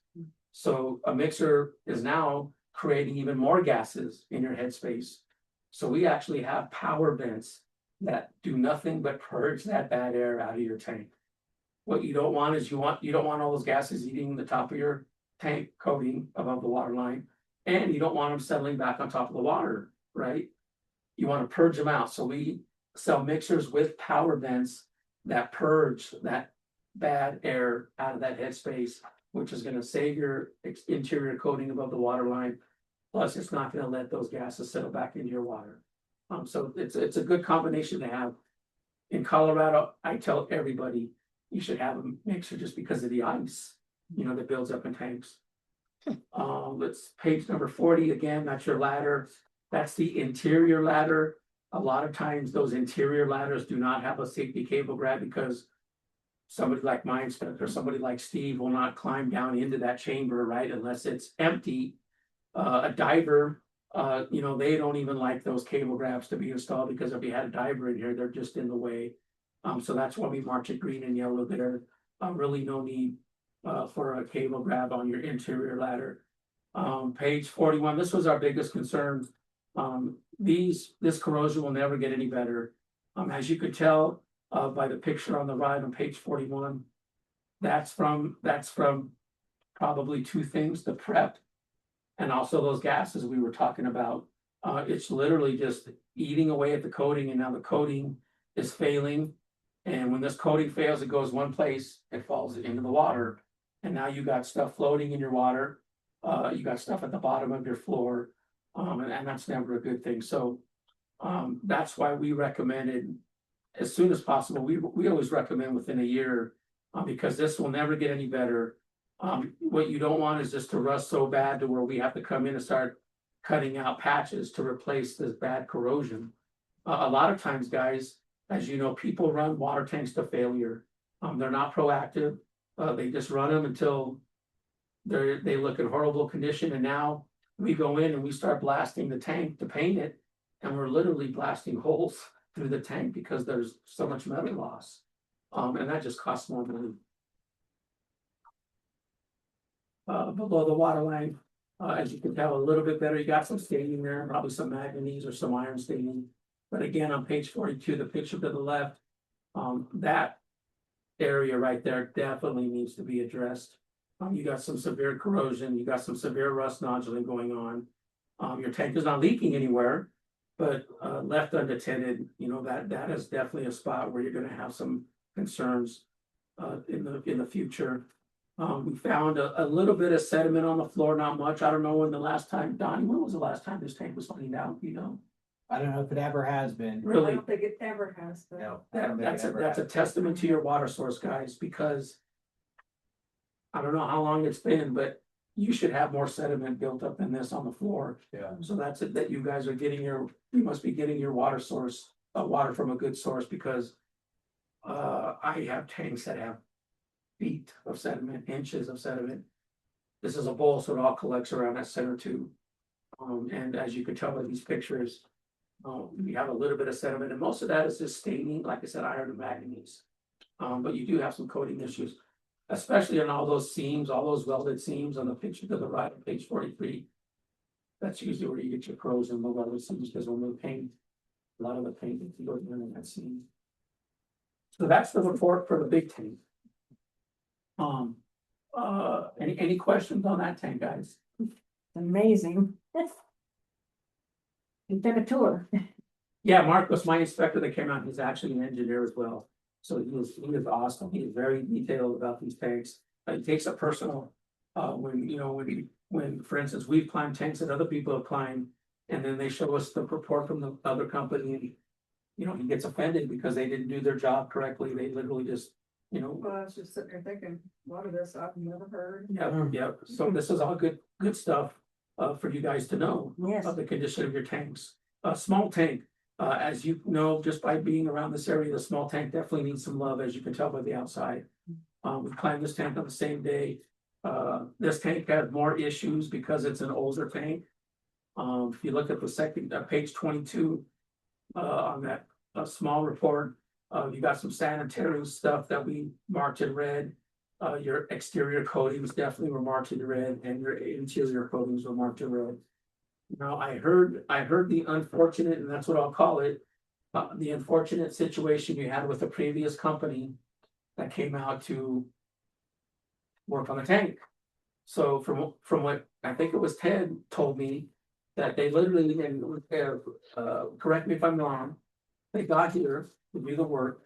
So a mixer is now creating even more gases in your headspace. So we actually have power vents that do nothing but purge that bad air out of your tank. What you don't want is you don't want all those gases eating the top of your tank coating above the water line, and you don't want them settling back on top of the water, right? You want to purge them out. So we sell mixers with power vents that purge that bad air out of that headspace, which is going to save your interior coating above the water line. Plus, it's not going to let those gases settle back into your water. So it's a good combination to have. In Colorado, I tell everybody you should have a mixer just because of the ice, that builds up in tanks. Let's page number 40 again. That's your ladder. That's the interior ladder. A lot of times those interior ladders do not have a safety cable grab because somebody like mine or somebody like Steve will not climb down into that chamber, right? Unless it's empty. A diver, they don't even like those cable grabs to be installed, because if you had a diver in here, they're just in the way. So that's why we mark it green and yellow there. Really no need for a cable grab on your interior ladder. Page 41, this was our biggest concern. This corrosion will never get any better. As you could tell by the picture on the right on page 41, that's from probably two things: the prep and also those gases we were talking about. It's literally just eating away at the coating, and now the coating is failing. And when this coating fails, it goes one place, it falls into the water. And now you got stuff floating in your water. You got stuff at the bottom of your floor. And that's never a good thing. So that's why we recommended as soon as possible. We always recommend within a year, because this will never get any better. What you don't want is just to rust so bad to where we have to come in and start cutting out patches to replace this bad corrosion. A lot of times, guys, as you know, people run water tanks to failure. They're not proactive. They just run them until they look in horrible condition, and now we go in and we start blasting the tank to paint it, and we're literally blasting holes through the tank because there's so much metal loss. And that just costs more money. Below the water line, as you can tell, a little bit better, you got some staining there, probably some manganese or some iron staining. But again, on page 42, the picture to the left, that area right there definitely needs to be addressed. You got some severe corrosion, you got some severe rust noduling going on. Your tank is not leaking anywhere, but left unattended, you know, that is definitely a spot where you're gonna have some concerns in the future. We found a little bit of sediment on the floor, not much. I don't know when the last time, Donnie, when was the last time this tank was cleaned out, you know? I don't know if it ever has been. I Really? don't think it ever has been. No. I don't think it ever That's a has. testament to your water source, guys, because I don't know how long it's been, but you should have more sediment built up in this on the floor. Yeah. So that's it, that you guys are getting you must be getting your water source, water from a good source, because I have tanks that have feet of sediment, inches of sediment. This is a bowl, so it all collects around that center tube. And as you can tell by these pictures, we have a little bit of sediment, and most of that is just staining, like I said, iron and manganese. But you do have some coating issues, especially on all those seams, all those welded seams on the picture to the right on page 43. That's usually where you get your corrosion, the welded seams, because when they paint, a lot of the paint goes in that seam. So that's the report for the big tank. Any questions on that tank, guys? Amazing. You've done a tour. Yeah, Mark was my inspector that came out. He's actually an engineer as well. So he is awesome. He is very detailed about these tanks. He takes it personal. When, for instance, we've climbed tanks that other people have climbed, and then they show us the report from the other company, and he gets offended because they didn't do their job correctly. They literally just, Well, I was just sitting there thinking, a lot of this I've never heard. Yep. So this is all good stuff for you guys to know Yes. of the condition of your tanks. A small tank, as you know, just by being around this area, the small tank definitely needs some love, as you can tell by the outside. We climbed this tank on the same day. This tank had more issues because it's an older tank. If you look at the second page 22 on that small report, you got some sanitary stuff that we marked in red. Your exterior coatings definitely were marked in red, and your interior coatings were marked in red. Now, I heard the unfortunate, and that's what I'll call it, the unfortunate situation you had with the previous company that came out to work on the tank. So from what I think it was Ted told me, that they literally, and correct me if I'm wrong, they got here to do the work,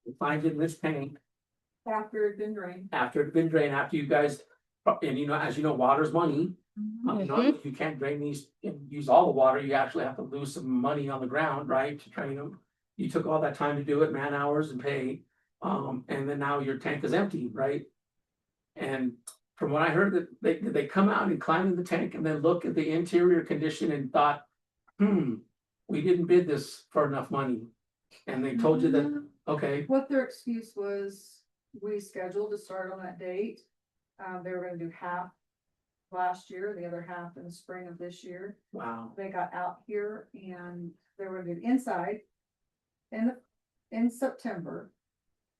to find in this tank After it'd been drained. after it'd been drained, after you guys, and as you know, water's money. You can't drain these and use all the water. You actually have to lose some money on the ground, right, to train them. You took all that time to do it, man hours and pay. And then now your tank is empty, right? And from what I heard, that they come out and climb in the tank and then look at the interior condition and thought, we didn't bid this for enough money. And they told you that, okay, What their excuse was, we scheduled to start on that date. They were gonna do half last year, the other half in the spring of this year. wow, They got out here and they were gonna do inside in September.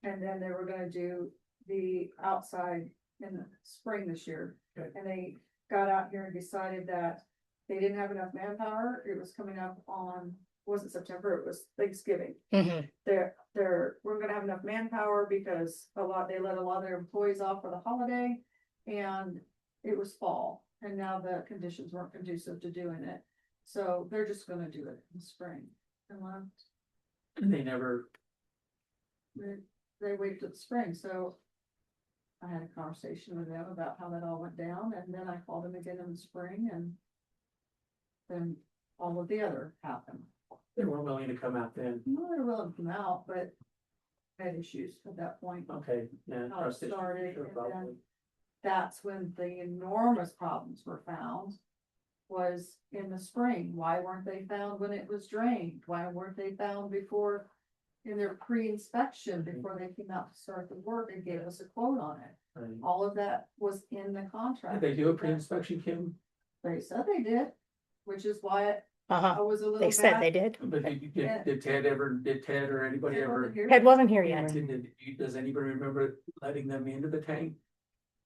And then they were gonna do the outside in the spring this year. Okay. And they got out here and decided that they didn't have enough manpower. It was coming up on, wasn't September, it was Thanksgiving. Mhm. We're gonna have enough manpower because they let a lot of their employees off for the holiday. And it was fall, and now the conditions weren't conducive to doing it. So they're just gonna do it in spring. And and they never, they waited till the spring, so I had a conversation with them about how that all went down, and then I called them again in the spring, and then all of the other happened. they weren't willing to come out then. Well, they were willing to come out, but I had issues at that point. Okay, yeah. How it trust issues, started, sure, and probably. then that's when the enormous problems were found. was in the spring. Why weren't they found when it was drained? Why weren't they found before? In their pre-inspection, before they came out to start the work and gave us a quote on it. Right. All of that was in the contract. Did they do a pre-inspection, Kim? They said they did, which is why I Uh-huh, was a little. they said bad. they did. But did Ted or anybody Ted ever? wasn't here. Ted wasn't here yet. Does anybody remember letting them into the tank?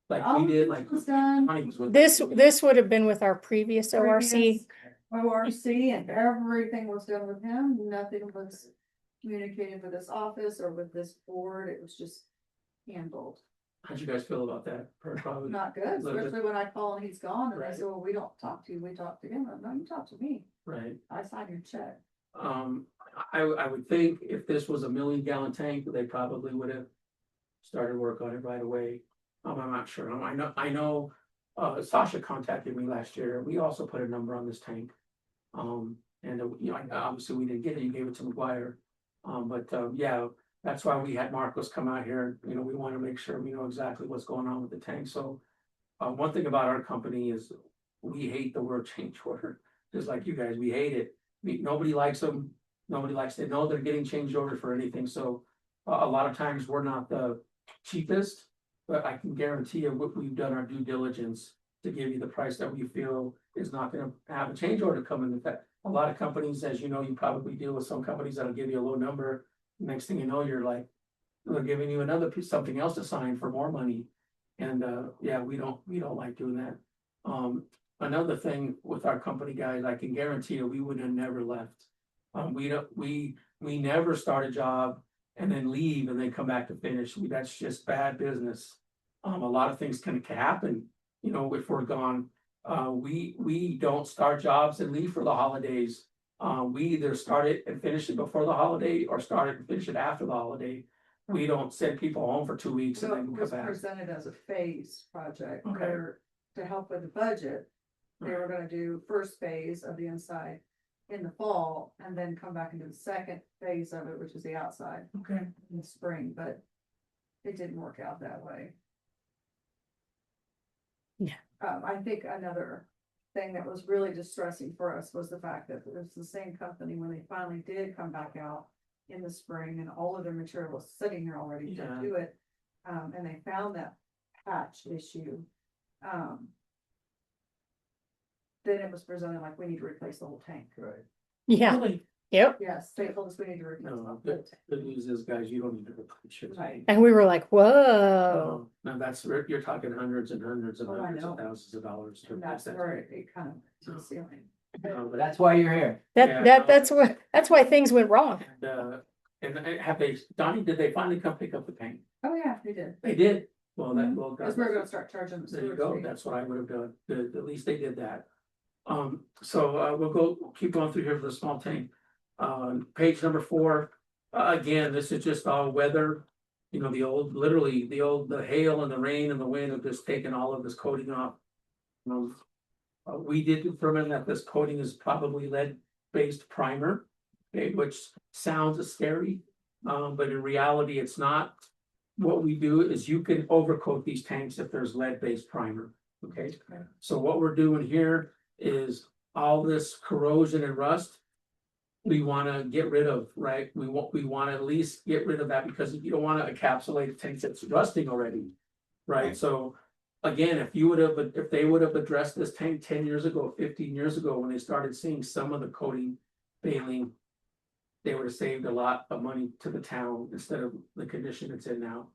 Like All we of did, this like. was done. Connie was with This, us. this would have been with our previous ORC. Previous ORC and everything was done with him. Nothing was communicated with this office or with this board. It was just handled. How'd you guys feel about that? Probably Not good, Little bit. especially when I call and he's gone and they Right. say, well, we don't talk to you, we talk to him. No, you talk to me. right. I signed your check. I would think if this was a 1,000,000-gallon tank, they probably would have started work on it right away. I'm not sure. I know, Sasha contacted me last year. We also put a number on this tank. Obviously we didn't get it. You gave it to McGuire. Yeah, that's why we had Marcos come out here. We want to make sure we know exactly what's going on with the tank. So, one thing about our company is we hate the word change order, just like you guys, we hate it. Nobody likes them. Nobody likes to know they're getting change orders for anything. So a lot of times we're not the cheapest, but I can guarantee you we've done our due diligence to give you the price that we feel is not gonna have a change order come in effect. A lot of companies, as you know, you probably deal with some companies that'll give you a low number. Next thing you know, you're like, they're giving you another piece, something else to sign for more money. And yeah, we don't like doing that. Another thing with our company guys, I can guarantee you, we would have never left. We never start a job and then leave and then come back to finish. That's just bad business. A lot of things can happen, if we're gone. We don't start jobs and leave for the holidays. We either start it and finish it before the holiday or start it and finish it after the holiday. We don't send people home for 2 weeks and So then it come was back. presented as a phase project Okay. where to help with the budget. They were gonna do first phase of the inside in the fall and then come back into the second phase of it, which is the outside Okay. in the spring, but it didn't work out that way. Yeah. I think another thing that was really distressing for us was the fact that it was the same company when they finally did come back out in the spring and all of their material was sitting there already to Yeah. do it. And they found that patch issue. Then it was presented like we need to replace the whole tank. Right. Yeah, Really? yep. Yes, they told us we need to replace the No, whole good, tank. good news is, guys, you don't need to replace your Right. tank. And we were like, whoa. No, that's, you're talking hundreds and hundreds of Oh, I hundreds of know. thousands of dollars to And replace that's that. where it kind of went to the ceiling. That's why you're here. Yeah. That's why things went wrong. And have they, Donnie, did they finally come pick up the tank? Oh, yeah, they did. They did. Well, well. Because we're gonna start charging the There you sewer go. fee. That's what I would have done. Good. At least they did that. We'll keep going through here for the small tank. Page number 4, again, this is just all weather. The hail and the rain and the wind have just taken all of this coating off. We did determine that this coating is probably lead-based primer, okay, which sounds scary, but in reality, it's not. What we do is you can overcoat these tanks if there's lead-based primer, okay? So what we're doing here is all this corrosion and rust, we wanna get rid of, right? We wanna at least get rid of that because you don't wanna encapsulate a tank that's rusting already, right? So again, if they would have addressed this tank 10 years ago, 15 years ago, when they started seeing some of the coating failing, they would have saved a lot of money to the town instead of the condition it's in now.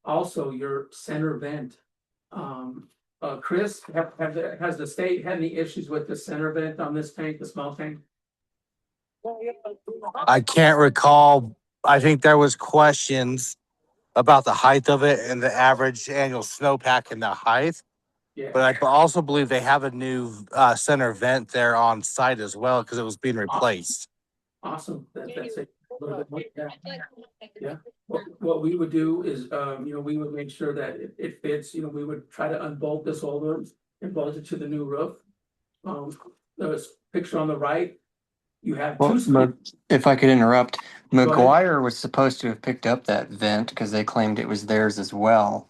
Also your center vent, Chris, has the state had any issues with the center vent on this tank, the small tank? I can't recall. I think there was questions about the height of it and the average annual snowpack and the height. Yeah. But I also believe they have a new center vent there on site as well because it was being replaced. Awesome, that's a little bit more, yeah. What we would do is, we would make sure that it fits, we would try to unbolt this old one and bolt it to the new roof. The picture on the right, you have Well, two. if I could interrupt, ahead. McGuire was supposed to have picked up that vent because they claimed it was theirs as well.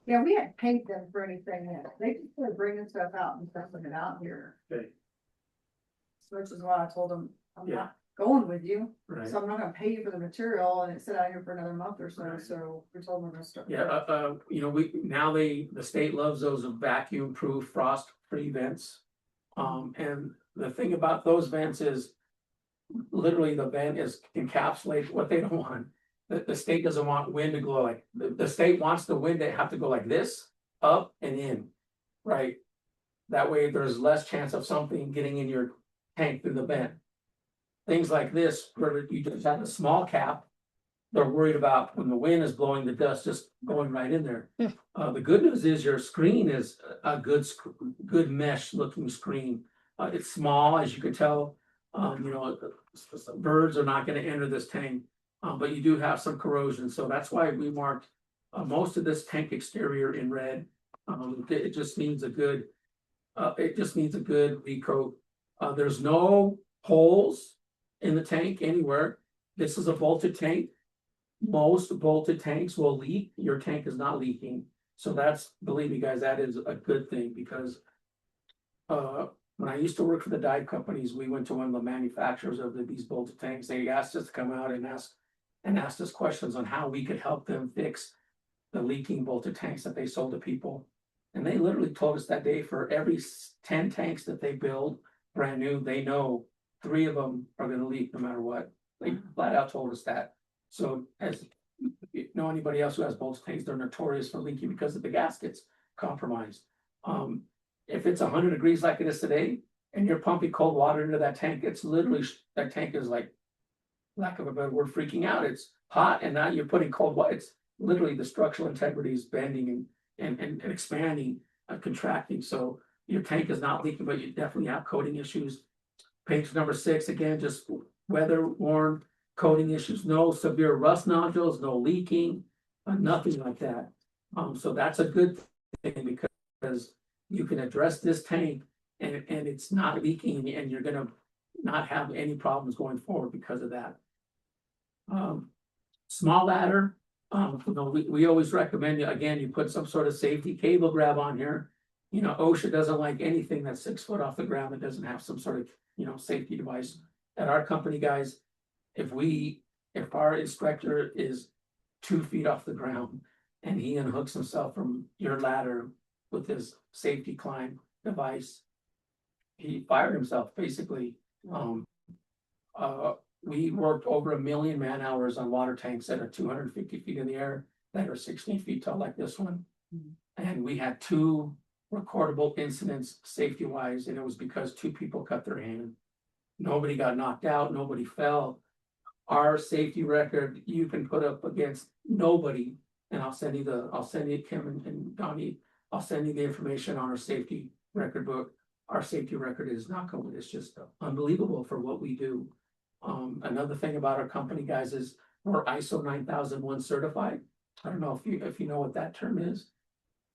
Yeah, we hadn't paid them for anything yet. They just started bringing stuff out and stuffing it out here. Okay. Which is why I told them, I'm Yeah. not going with you, Right. so I'm not gonna pay you for the material, and it sit out here for another month or so, so we told them to start. Yeah, you know, the state loves those vacuum proof, frost free vents. And the thing about those vents is literally the vent is encapsulated what they don't want. The state doesn't want wind to go like, the state wants the wind to have to go like this, up and in, right? That way there's less chance of something getting in your tank through the vent. Things like this, where you just have a small cap, they're worried about when the wind is blowing, the dust just going right in there. The good news is your screen is a good mesh looking screen. It's small, as you can tell. You know, birds are not gonna enter this tank, but you do have some corrosion, so that's why we marked most of this tank exterior in red. It just needs a good, recoat. There's no holes in the tank anywhere. This is a bolted tank. Most bolted tanks will leak. Your tank is not leaking. So that's, believe me, guys, that is a good thing because when I used to work for the dive companies, we went to one of the manufacturers of these bolted tanks. They asked us to come out and asked us questions on how we could help them fix the leaking bolted tanks that they sold to people. And they literally told us that day for every 10 tanks that they build brand new, they know 3 of them are gonna leak no matter what. They flat out told us that. So as you know, anybody else who has bolted tanks, they're notorious for leaking because of the gaskets compromised. If it's 100 degrees like it is today, and you're pumping cold water into that tank, it's literally, that tank is like, lack of a better word, freaking out. It's hot, and now you're putting cold water. It's literally the structural integrity is bending and expanding, contracting. So your tank is not leaking, but you definitely have coating issues. Page number 6, again, just weather worn coating issues, no severe rust nodules, no leaking, nothing like that. So that's a good thing because you can address this tank and it's not leaking and you're gonna not have any problems going forward because of that. Small ladder, you know, we always recommend you, again, you put some sort of safety cable grab on here. You know, OSHA doesn't like anything that's 6 foot off the ground that doesn't have some sort of, you know, safety device. At our company, guys, if our inspector is 2 feet off the ground and he unhooks himself from your ladder with his safety climb device, he fired himself, basically. We worked over 1 million man hours on water tanks that are 250 feet in the air, that are 16 feet tall like this one. And we had 2 recordable incidents safety wise, and it was because 2 people cut their hand. Nobody got knocked out, nobody fell. Our safety record, you can put up against nobody, and I'll send you Kim and Donnie, I'll send you the information on our safety record book. Our safety record is not going, it's just unbelievable for what we do. Another thing about our company, guys, is we're ISO 9001 certified. I don't know if you know what that term is.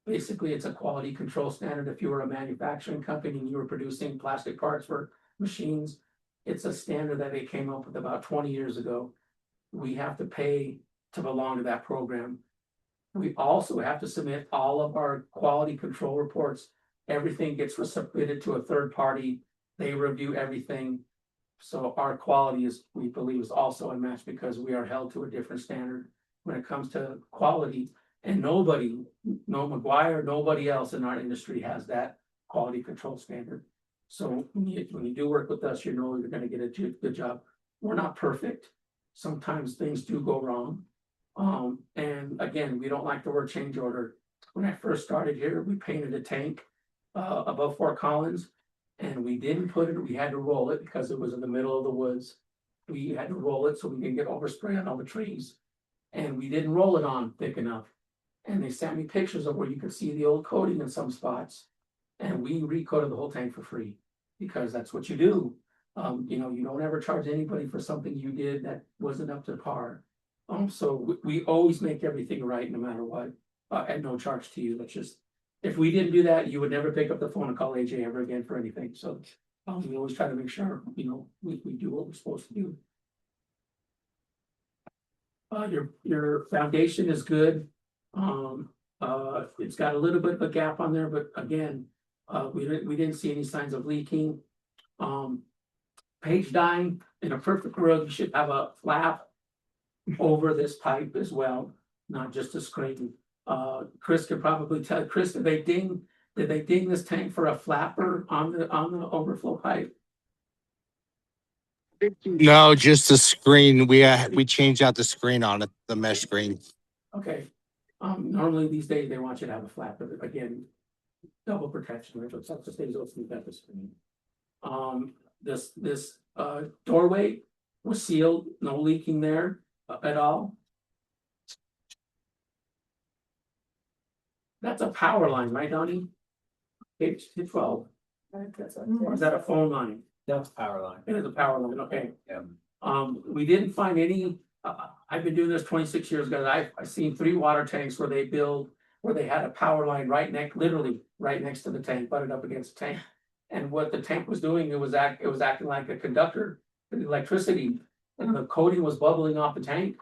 Basically, it's a quality control standard. If you were a manufacturing company and you were producing plastic parts for machines, it's a standard that they came up with about 20 years ago. We have to pay to belong to that program. We also have to submit all of our quality control reports. Everything gets submitted to a third party. They review everything. So our quality is, we believe, is also unmatched because we are held to a different standard when it comes to quality. And nobody, no McGuire, nobody else in our industry has that quality control standard. So when you do work with us, you know you're gonna get a good job. We're not perfect. Sometimes things do go wrong. And again, we don't like the word change order. When I first started here, we painted a tank above Fort Collins. And we didn't put it, we had to roll it because it was in the middle of the woods. We had to roll it so we didn't get overspray on all the trees. And we didn't roll it on thick enough. And they sent me pictures of where you could see the old coating in some spots. And we recoated the whole tank for free because that's what you do. You know, you don't ever charge anybody for something you did that wasn't up to par. So we always make everything right no matter what, at no charge to you. That's just, if we didn't do that, you would never pick up the phone and call AJ ever again for anything. So we always try to make sure, you know, we do what we're supposed to do. Your foundation is good. It's got a little bit of a gap on there, but again, we didn't see any signs of leaking. Page dying, in a perfect world, you should have a flap over this pipe as well, not just a screen. Chris could probably tell, Chris, did they ding this tank for a flapper on the overflow pipe? No, just the screen. We changed out the screen on it, the mesh screen. Okay, normally these days they want you to have a flapper, again, double protection, which such as things open at the screen. This doorway was sealed, no leaking there at all. That's a power line, right, Donnie? Page 12, or is that a phone line? That's power line. It is a power line, okay. Yeah. We didn't find any, I've been doing this 26 years, guys. I've seen 3 water tanks where they had a power line literally right next to the tank, butted up against the tank. And what the tank was doing, it was acting like a conductor of electricity, and the coating was bubbling off the tank,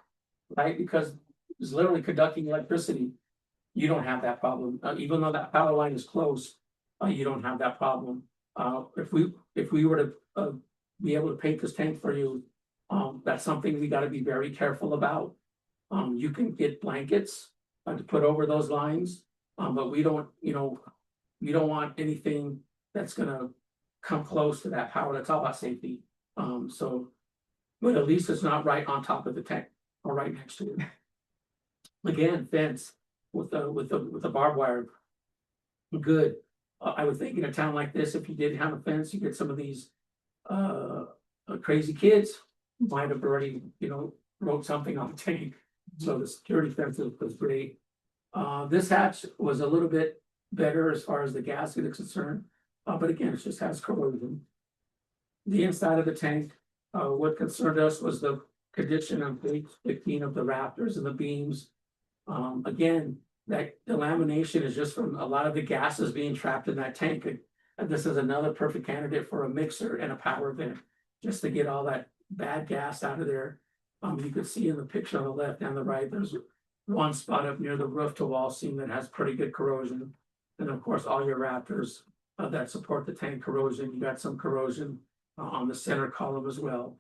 right? Because it was literally conducting electricity. You don't have that problem, even though that power line is close, you don't have that problem. If we were to be able to paint this tank for you, that's something we gotta be very careful about. You can get blankets to put over those lines, but we don't want anything that's gonna come close to that power. That's all about safety. But at least it's not right on top of the tank or right next to it. Again, fence with the barbed wire. Good. I would think in a town like this, if you did have a fence, you get some of these crazy kids might have already, wrote something on the tank. So the security fence was great. This hatch was a little bit better as far as the gasket is concerned, but again, it just has corrosion. The inside of the tank, what concerned us was the condition of page 15 of the rafters and the beams. Again, that the lamination is just from a lot of the gases being trapped in that tank. And this is another perfect candidate for a mixer and a power vent, just to get all that bad gas out of there. You can see in the picture on the left and the right, there's one spot up near the roof to wall seam that has pretty good corrosion. And of course, all your rafters that support the tank corrosion, you got some corrosion on the center column as well.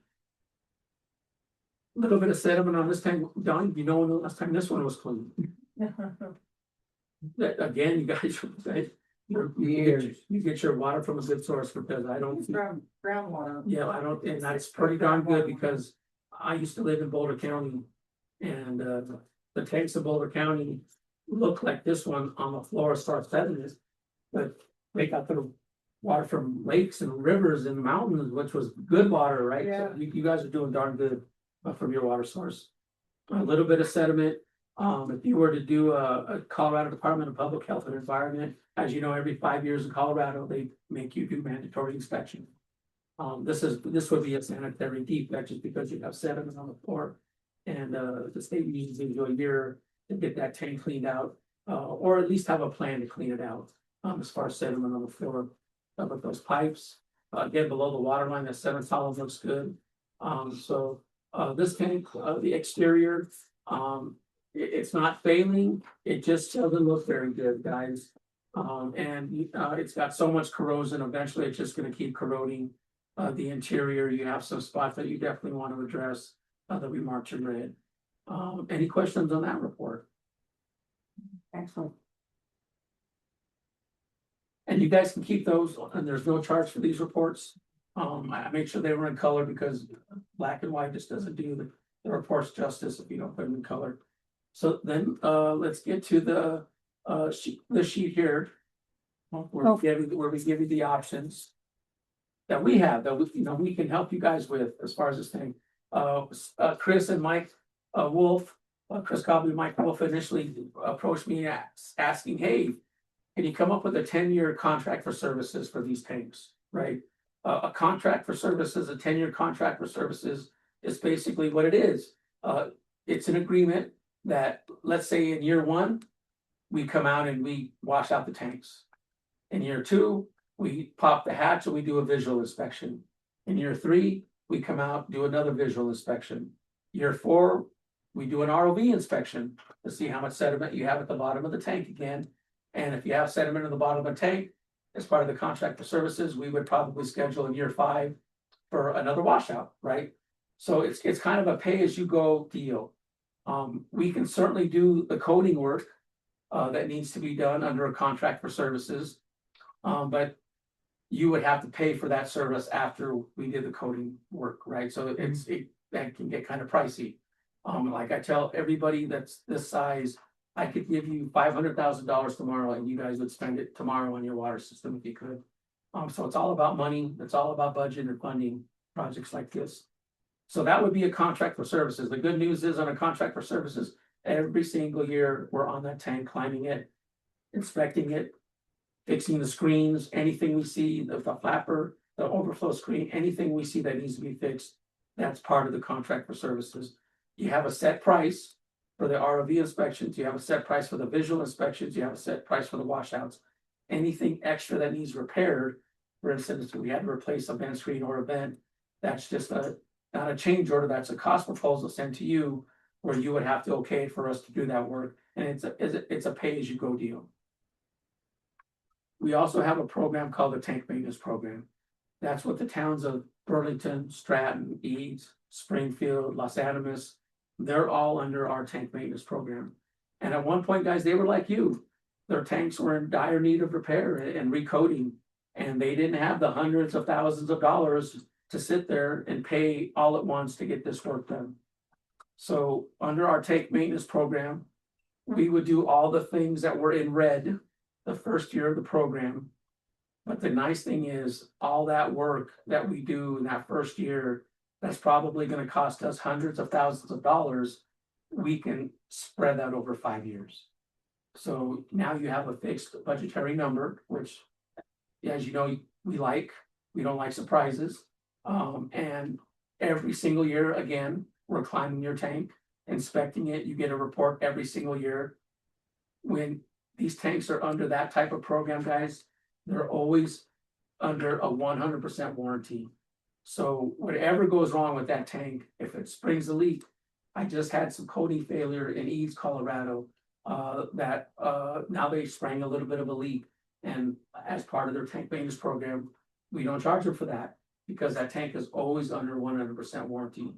A little bit of sediment on this tank. Don, you know when the last time this one was cleaned? Again, you guys, you get your water from a good source, because I don't. From groundwater. Yeah, I don't, and that's pretty darn good, because I used to live in Boulder County. And the tanks of Boulder County look like this one on the floor as far as sediment. But they got the water from lakes and rivers and mountains, which was good water, right? So you guys are doing darn good from your water source. A little bit of sediment. If you were to do a Colorado Department of Public Health and Environment, as you know, every 5 years in Colorado, they make you do mandatory inspection. This would be a sanitary defect, just because you have sediment on the floor. And the state uses a year to get that tank cleaned out, or at least have a plan to clean it out. As far as sediment on the floor, with those pipes, again, below the water line, that center column looks good. This tank, the exterior, it's not failing, it just doesn't look very good, guys. It's got so much corrosion, eventually it's just gonna keep corroding the interior. You have some spots that you definitely want to address that we marked in red. Any questions on that report? Excellent. And you guys can keep those, and there's no charge for these reports. I make sure they were in color, because black and white just doesn't do the reports justice if you don't put them in color. So then let's get to the sheet here. Where we give you the options that we have, that we can help you guys with as far as this thing. Chris and Mike Wolf, Chris Cobley, Mike Wolf initially approached me asking, hey, can you come up with a 10-year contract for services for these tanks, right? A contract for services, a 10-year contract for services is basically what it is. It's an agreement that, let's say in year 1, we come out and we wash out the tanks. In year 2, we pop the hatch and we do a visual inspection. In year 3, we come out, do another visual inspection. Year 4, we do an ROV inspection to see how much sediment you have at the bottom of the tank again. And if you have sediment in the bottom of the tank, as part of the contract for services, we would probably schedule in year 5 for another washout, right? So it's kind of a pay-as-you-go deal. We can certainly do the coding work that needs to be done under a contract for services. But you would have to pay for that service after we did the coding work, right? So that can get kind of pricey. Like I tell everybody that's this size, I could give you $500,000 tomorrow and you guys would spend it tomorrow on your water system if you could. So it's all about money. It's all about budget and funding projects like this. So that would be a contract for services. The good news is on a contract for services, every single year we're on that tank, climbing it, inspecting it, fixing the screens, anything we see, the flapper, the overflow screen, anything we see that needs to be fixed, that's part of the contract for services. You have a set price for the ROV inspections, you have a set price for the visual inspections, you have a set price for the washouts. Anything extra that needs repaired, for instance, if we had to replace a vent screen or a vent, that's just not a change order, that's a cost proposal sent to you where you would have to okay for us to do that work. And it's a pay-as-you-go deal. We also have a program called the Tank Maintenance Program. That's what the towns of Burlington, Stratton, Eads, Springfield, Los Animas, they're all under our tank maintenance program. And at one point, guys, they were like you. Their tanks were in dire need of repair and recoding. And they didn't have the hundreds of thousands of dollars to sit there and pay all at once to get this work done. So under our tank maintenance program, we would do all the things that were in red the first year of the program. But the nice thing is all that work that we do in that first year, that's probably going to cost us hundreds of thousands of dollars. We can spread that over 5 years. So now you have a fixed budgetary number, which, as you know, we don't like surprises. And every single year, again, we're climbing your tank, inspecting it. You get a report every single year. When these tanks are under that type of program, guys, they're always under a 100% warranty. So whatever goes wrong with that tank, if it springs a leak, I just had some coating failure in Eads, Colorado, that now they sprang a little bit of a leak. And as part of their tank maintenance program, we don't charge them for that because that tank is always under 100% warranty.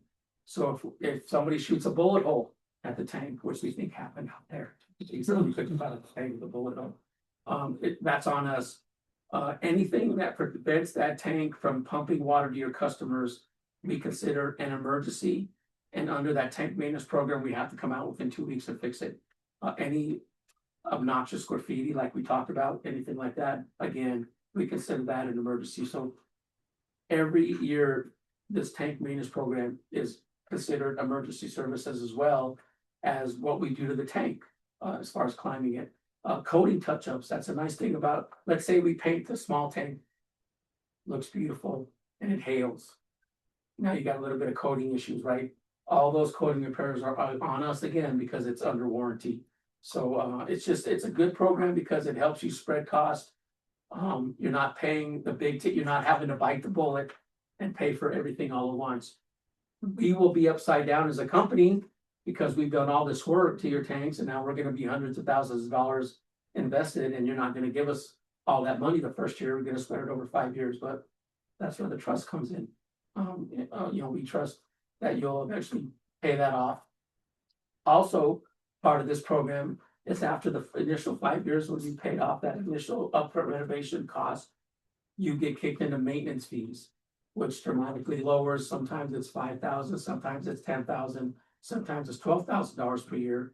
So if somebody shoots a bullet hole at the tank, which we think happened out there, you couldn't find a tank with a bullet hole, that's on us. Anything that prevents that tank from pumping water to your customers, we consider an emergency. And under that tank maintenance program, we have to come out within 2 weeks to fix it. Any obnoxious graffiti, like we talked about, anything like that, again, we consider that an emergency. So every year, this tank maintenance program is considered emergency services as well as what we do to the tank as far as climbing it. Coating touch-ups, that's a nice thing about, let's say we paint the small tank, looks beautiful, and it hails. Now you got a little bit of coating issues, right? All those coating repairs are on us again because it's under warranty. So it's a good program because it helps you spread cost. You're not paying the big you're not having to bite the bullet and pay for everything all at once. We will be upside down as a company because we've done all this work to your tanks and now we're going to be hundreds of thousands of dollars invested and you're not going to give us all that money the first year. We're going to spread it over 5 years, but that's where the trust comes in. We trust that you'll eventually pay that off. Also, part of this program is after the initial 5 years, when you paid off that initial upfront renovation cost, you get kicked into maintenance fees, which dramatically lowers. Sometimes it's $5,000, sometimes it's $10,000, sometimes it's $12,000 per year.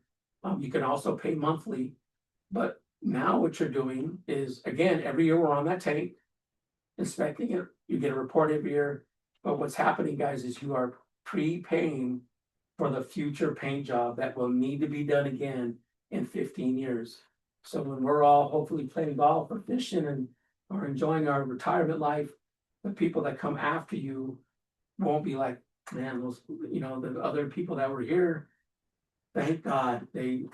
You can also pay monthly, but now what you're doing is, again, every year we're on that tank, inspecting it. You get a report every year, but what's happening, guys, is you are prepaying for the future paint job that will need to be done again in 15 years. So when we're all hopefully playing golf or fishing and or enjoying our retirement life, the people that come after you won't be like, man, those, the other people that were here, thank God they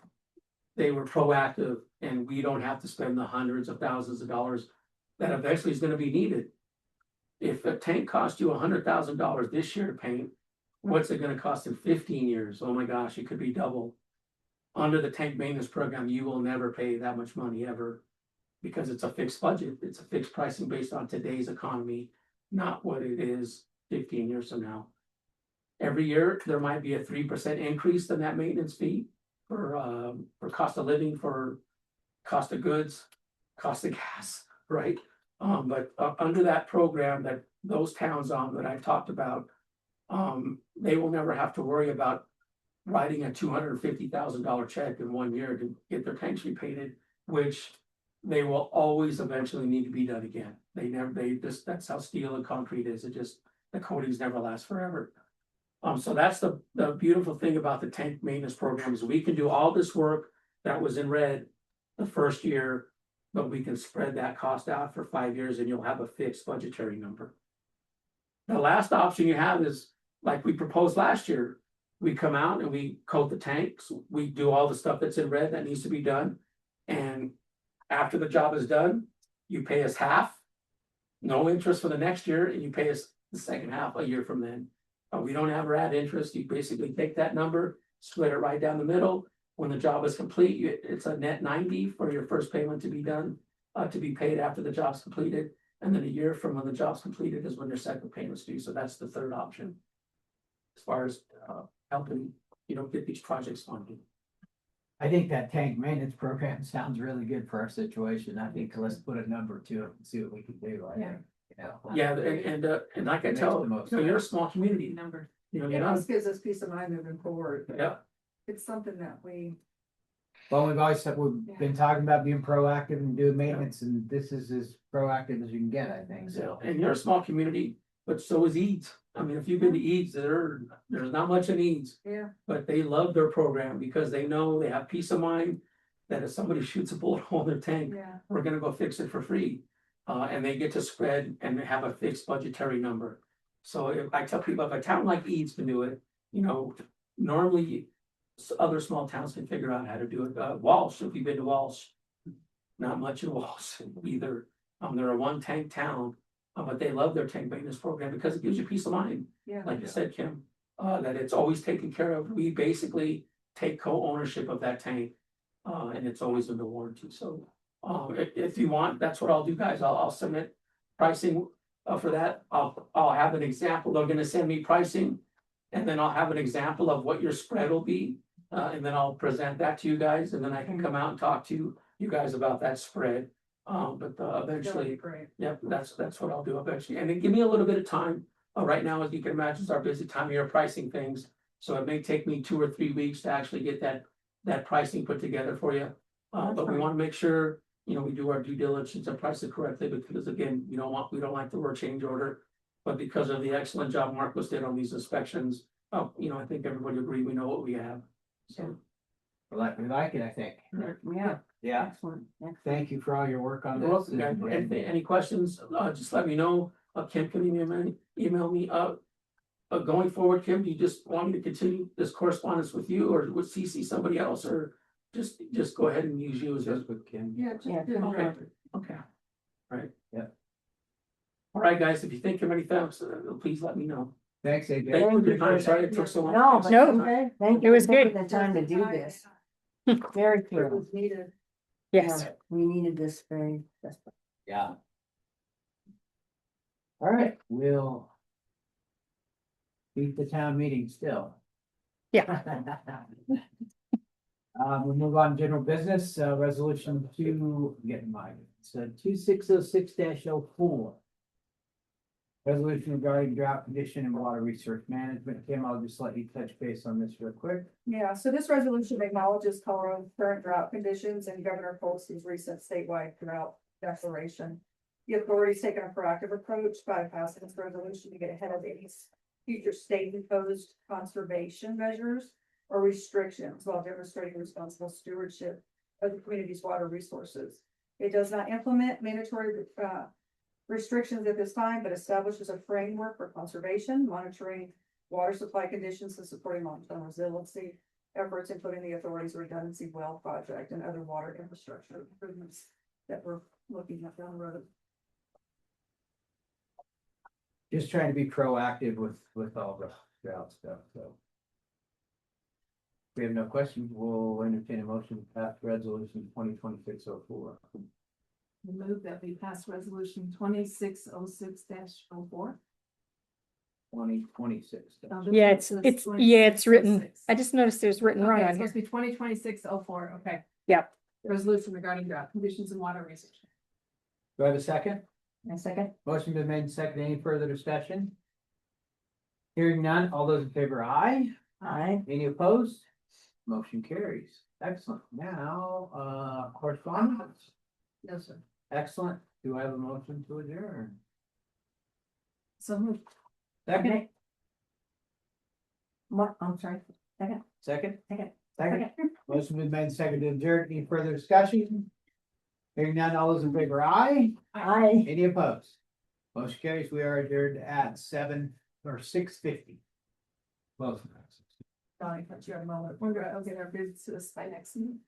were proactive and we don't have to spend the hundreds of thousands of dollars that eventually is going to be needed. If a tank cost you $100,000 this year to paint, What's it gonna cost in 15 years? Oh my gosh, it could be double. Under the tank maintenance program, you will never pay that much money ever. Because it's a fixed budget, it's a fixed pricing based on today's economy, not what it is 15 years from now. Every year, there might be a 3% increase in that maintenance fee for cost of living, for cost of goods, cost of gas, right? But under that program that those towns on that I've talked about, they will never have to worry about writing a $250,000 check in 1 year to get their tanks repainted, which they will always eventually need to be done again. They just, that's how steel and concrete is. It just, the coatings never last forever. So that's the beautiful thing about the tank maintenance program is we can do all this work that was in red the first year, but we can spread that cost out for 5 years and you'll have a fixed budgetary number. The last option you have is like we proposed last year. We come out and we coat the tanks. We do all the stuff that's in red that needs to be done. And after the job is done, you pay us half, no interest for the next year, and you pay us the second half a year from then. We don't ever add interest. You basically take that number, split it right down the middle. When the job is complete, it's a net 90 for your first payment to be done, to be paid after the job's completed. And then a year from when the job's completed is when your second payment's due. So that's the third option. As far as helping, get these projects funded. I think that tank maintenance program sounds really good for our situation. I think let's put a number to it and see what we can do. Yeah, and like I tell, you're a small community. Number. You're It not, just gives us peace of mind moving forward. yeah, It's something that we. Well, we've been talking about being proactive and doing maintenance, and this is as proactive as you can get, I think, so. and you're a small community, but so is Eads. I mean, if you've been to Eads, there's not much in Eads. Yeah. But they love their program because they know they have peace of mind that if somebody shoots a bullet hole in their tank, Yeah. we're gonna go fix it for free. And they get to spread and they have a fixed budgetary number. So if I tell people, if a town like Eads can do it, normally other small towns can figure out how to do it. Walsh, if you've been to Walsh, not much in Walsh either. They're a one tank town, but they love their tank maintenance program because it gives you peace of mind. Yeah. Like you said, Kim, that it's always taken care of. We basically take co-ownership of that tank. And it's always under warranty. So if you want, that's what I'll do, guys. I'll submit pricing for that. I'll have an example. They're gonna send me pricing. And then I'll have an example of what your spread will be. And then I'll present that to you guys, and then I can come out and talk to you guys about that spread. But eventually, Great. yep, that's what I'll do eventually. And then give me a little bit of time. Right now, as you can imagine, it's our busy time of year pricing things. So it may take me 2 or 3 weeks to actually get that pricing put together for you. But we want to make sure, we do our due diligence and price it correctly, because again, we don't like the word change order. But because of the excellent job Marcos did on these inspections, I think everybody agreed we know what we have. So. We like it, I think. Yeah. Yeah. Excellent. Thank you for all your work on You're this. welcome, guys. Any questions, just let me know. Kim, can you email me, going forward, Kim, do you just want me to continue this correspondence with you, or would CC somebody else, or just go ahead and use you as Just with Kim. Yeah. Just Yeah. do it. okay. Right. Yeah. All right, guys, if you think of anything else, please let me know. Thanks, AJ. Thank you for your time. Sorry it took so long. No, but No, thank it you was for taking good. the time to do this. Very It clear. was needed. Yes. Yeah, we needed this very desperately. Yeah. All right, we'll beat the town meeting still. Yeah. We'll move on to general business, resolution 2606-04. Resolution regarding drought condition and water resource management. Kim, I'll just let you touch base on this real quick. Yeah, so this resolution acknowledges Colorado's current drought conditions and Governor Polsey's recent statewide drought declaration. The authority's taken a proactive approach by passing this resolution to get ahead of any future state imposed conservation measures or restrictions while demonstrating responsible stewardship of the community's water resources. It does not implement mandatory restrictions at this time, but establishes a framework for conservation, monitoring water supply conditions, and supporting long-term resiliency efforts, including the authority's redundancy well project and other water infrastructure improvements that we're looking at down the road. Just trying to be proactive with all drought stuff, so. If we have no questions, we'll entertain a motion to pass resolution 2026-04. Move that we pass resolution 2606-04. 2026. Yeah, it's written, I just noticed it was written wrong on here. Be 2026-04. Okay. Yep. Resolution regarding drought conditions and water resources. Do I have a second? A second, Motion been made and seconded. Any further discussion? Hearing none, all those in favor, aye. Any opposed? Motion carries. Excellent. Now, correspondence? No, sir. Excellent. Do I have a motion to adjourn? So moved. Second? what, I'm sorry, second, Second? second. Second. Motion been made and seconded to adjourn. Any further discussion? Hearing none, all those in favor, aye. Aye. Any opposed? Motion carries. We are adjourned at 6:50. Close. Sorry, I cut you out a moment. We're gonna, I'll get our bids to us by next meeting.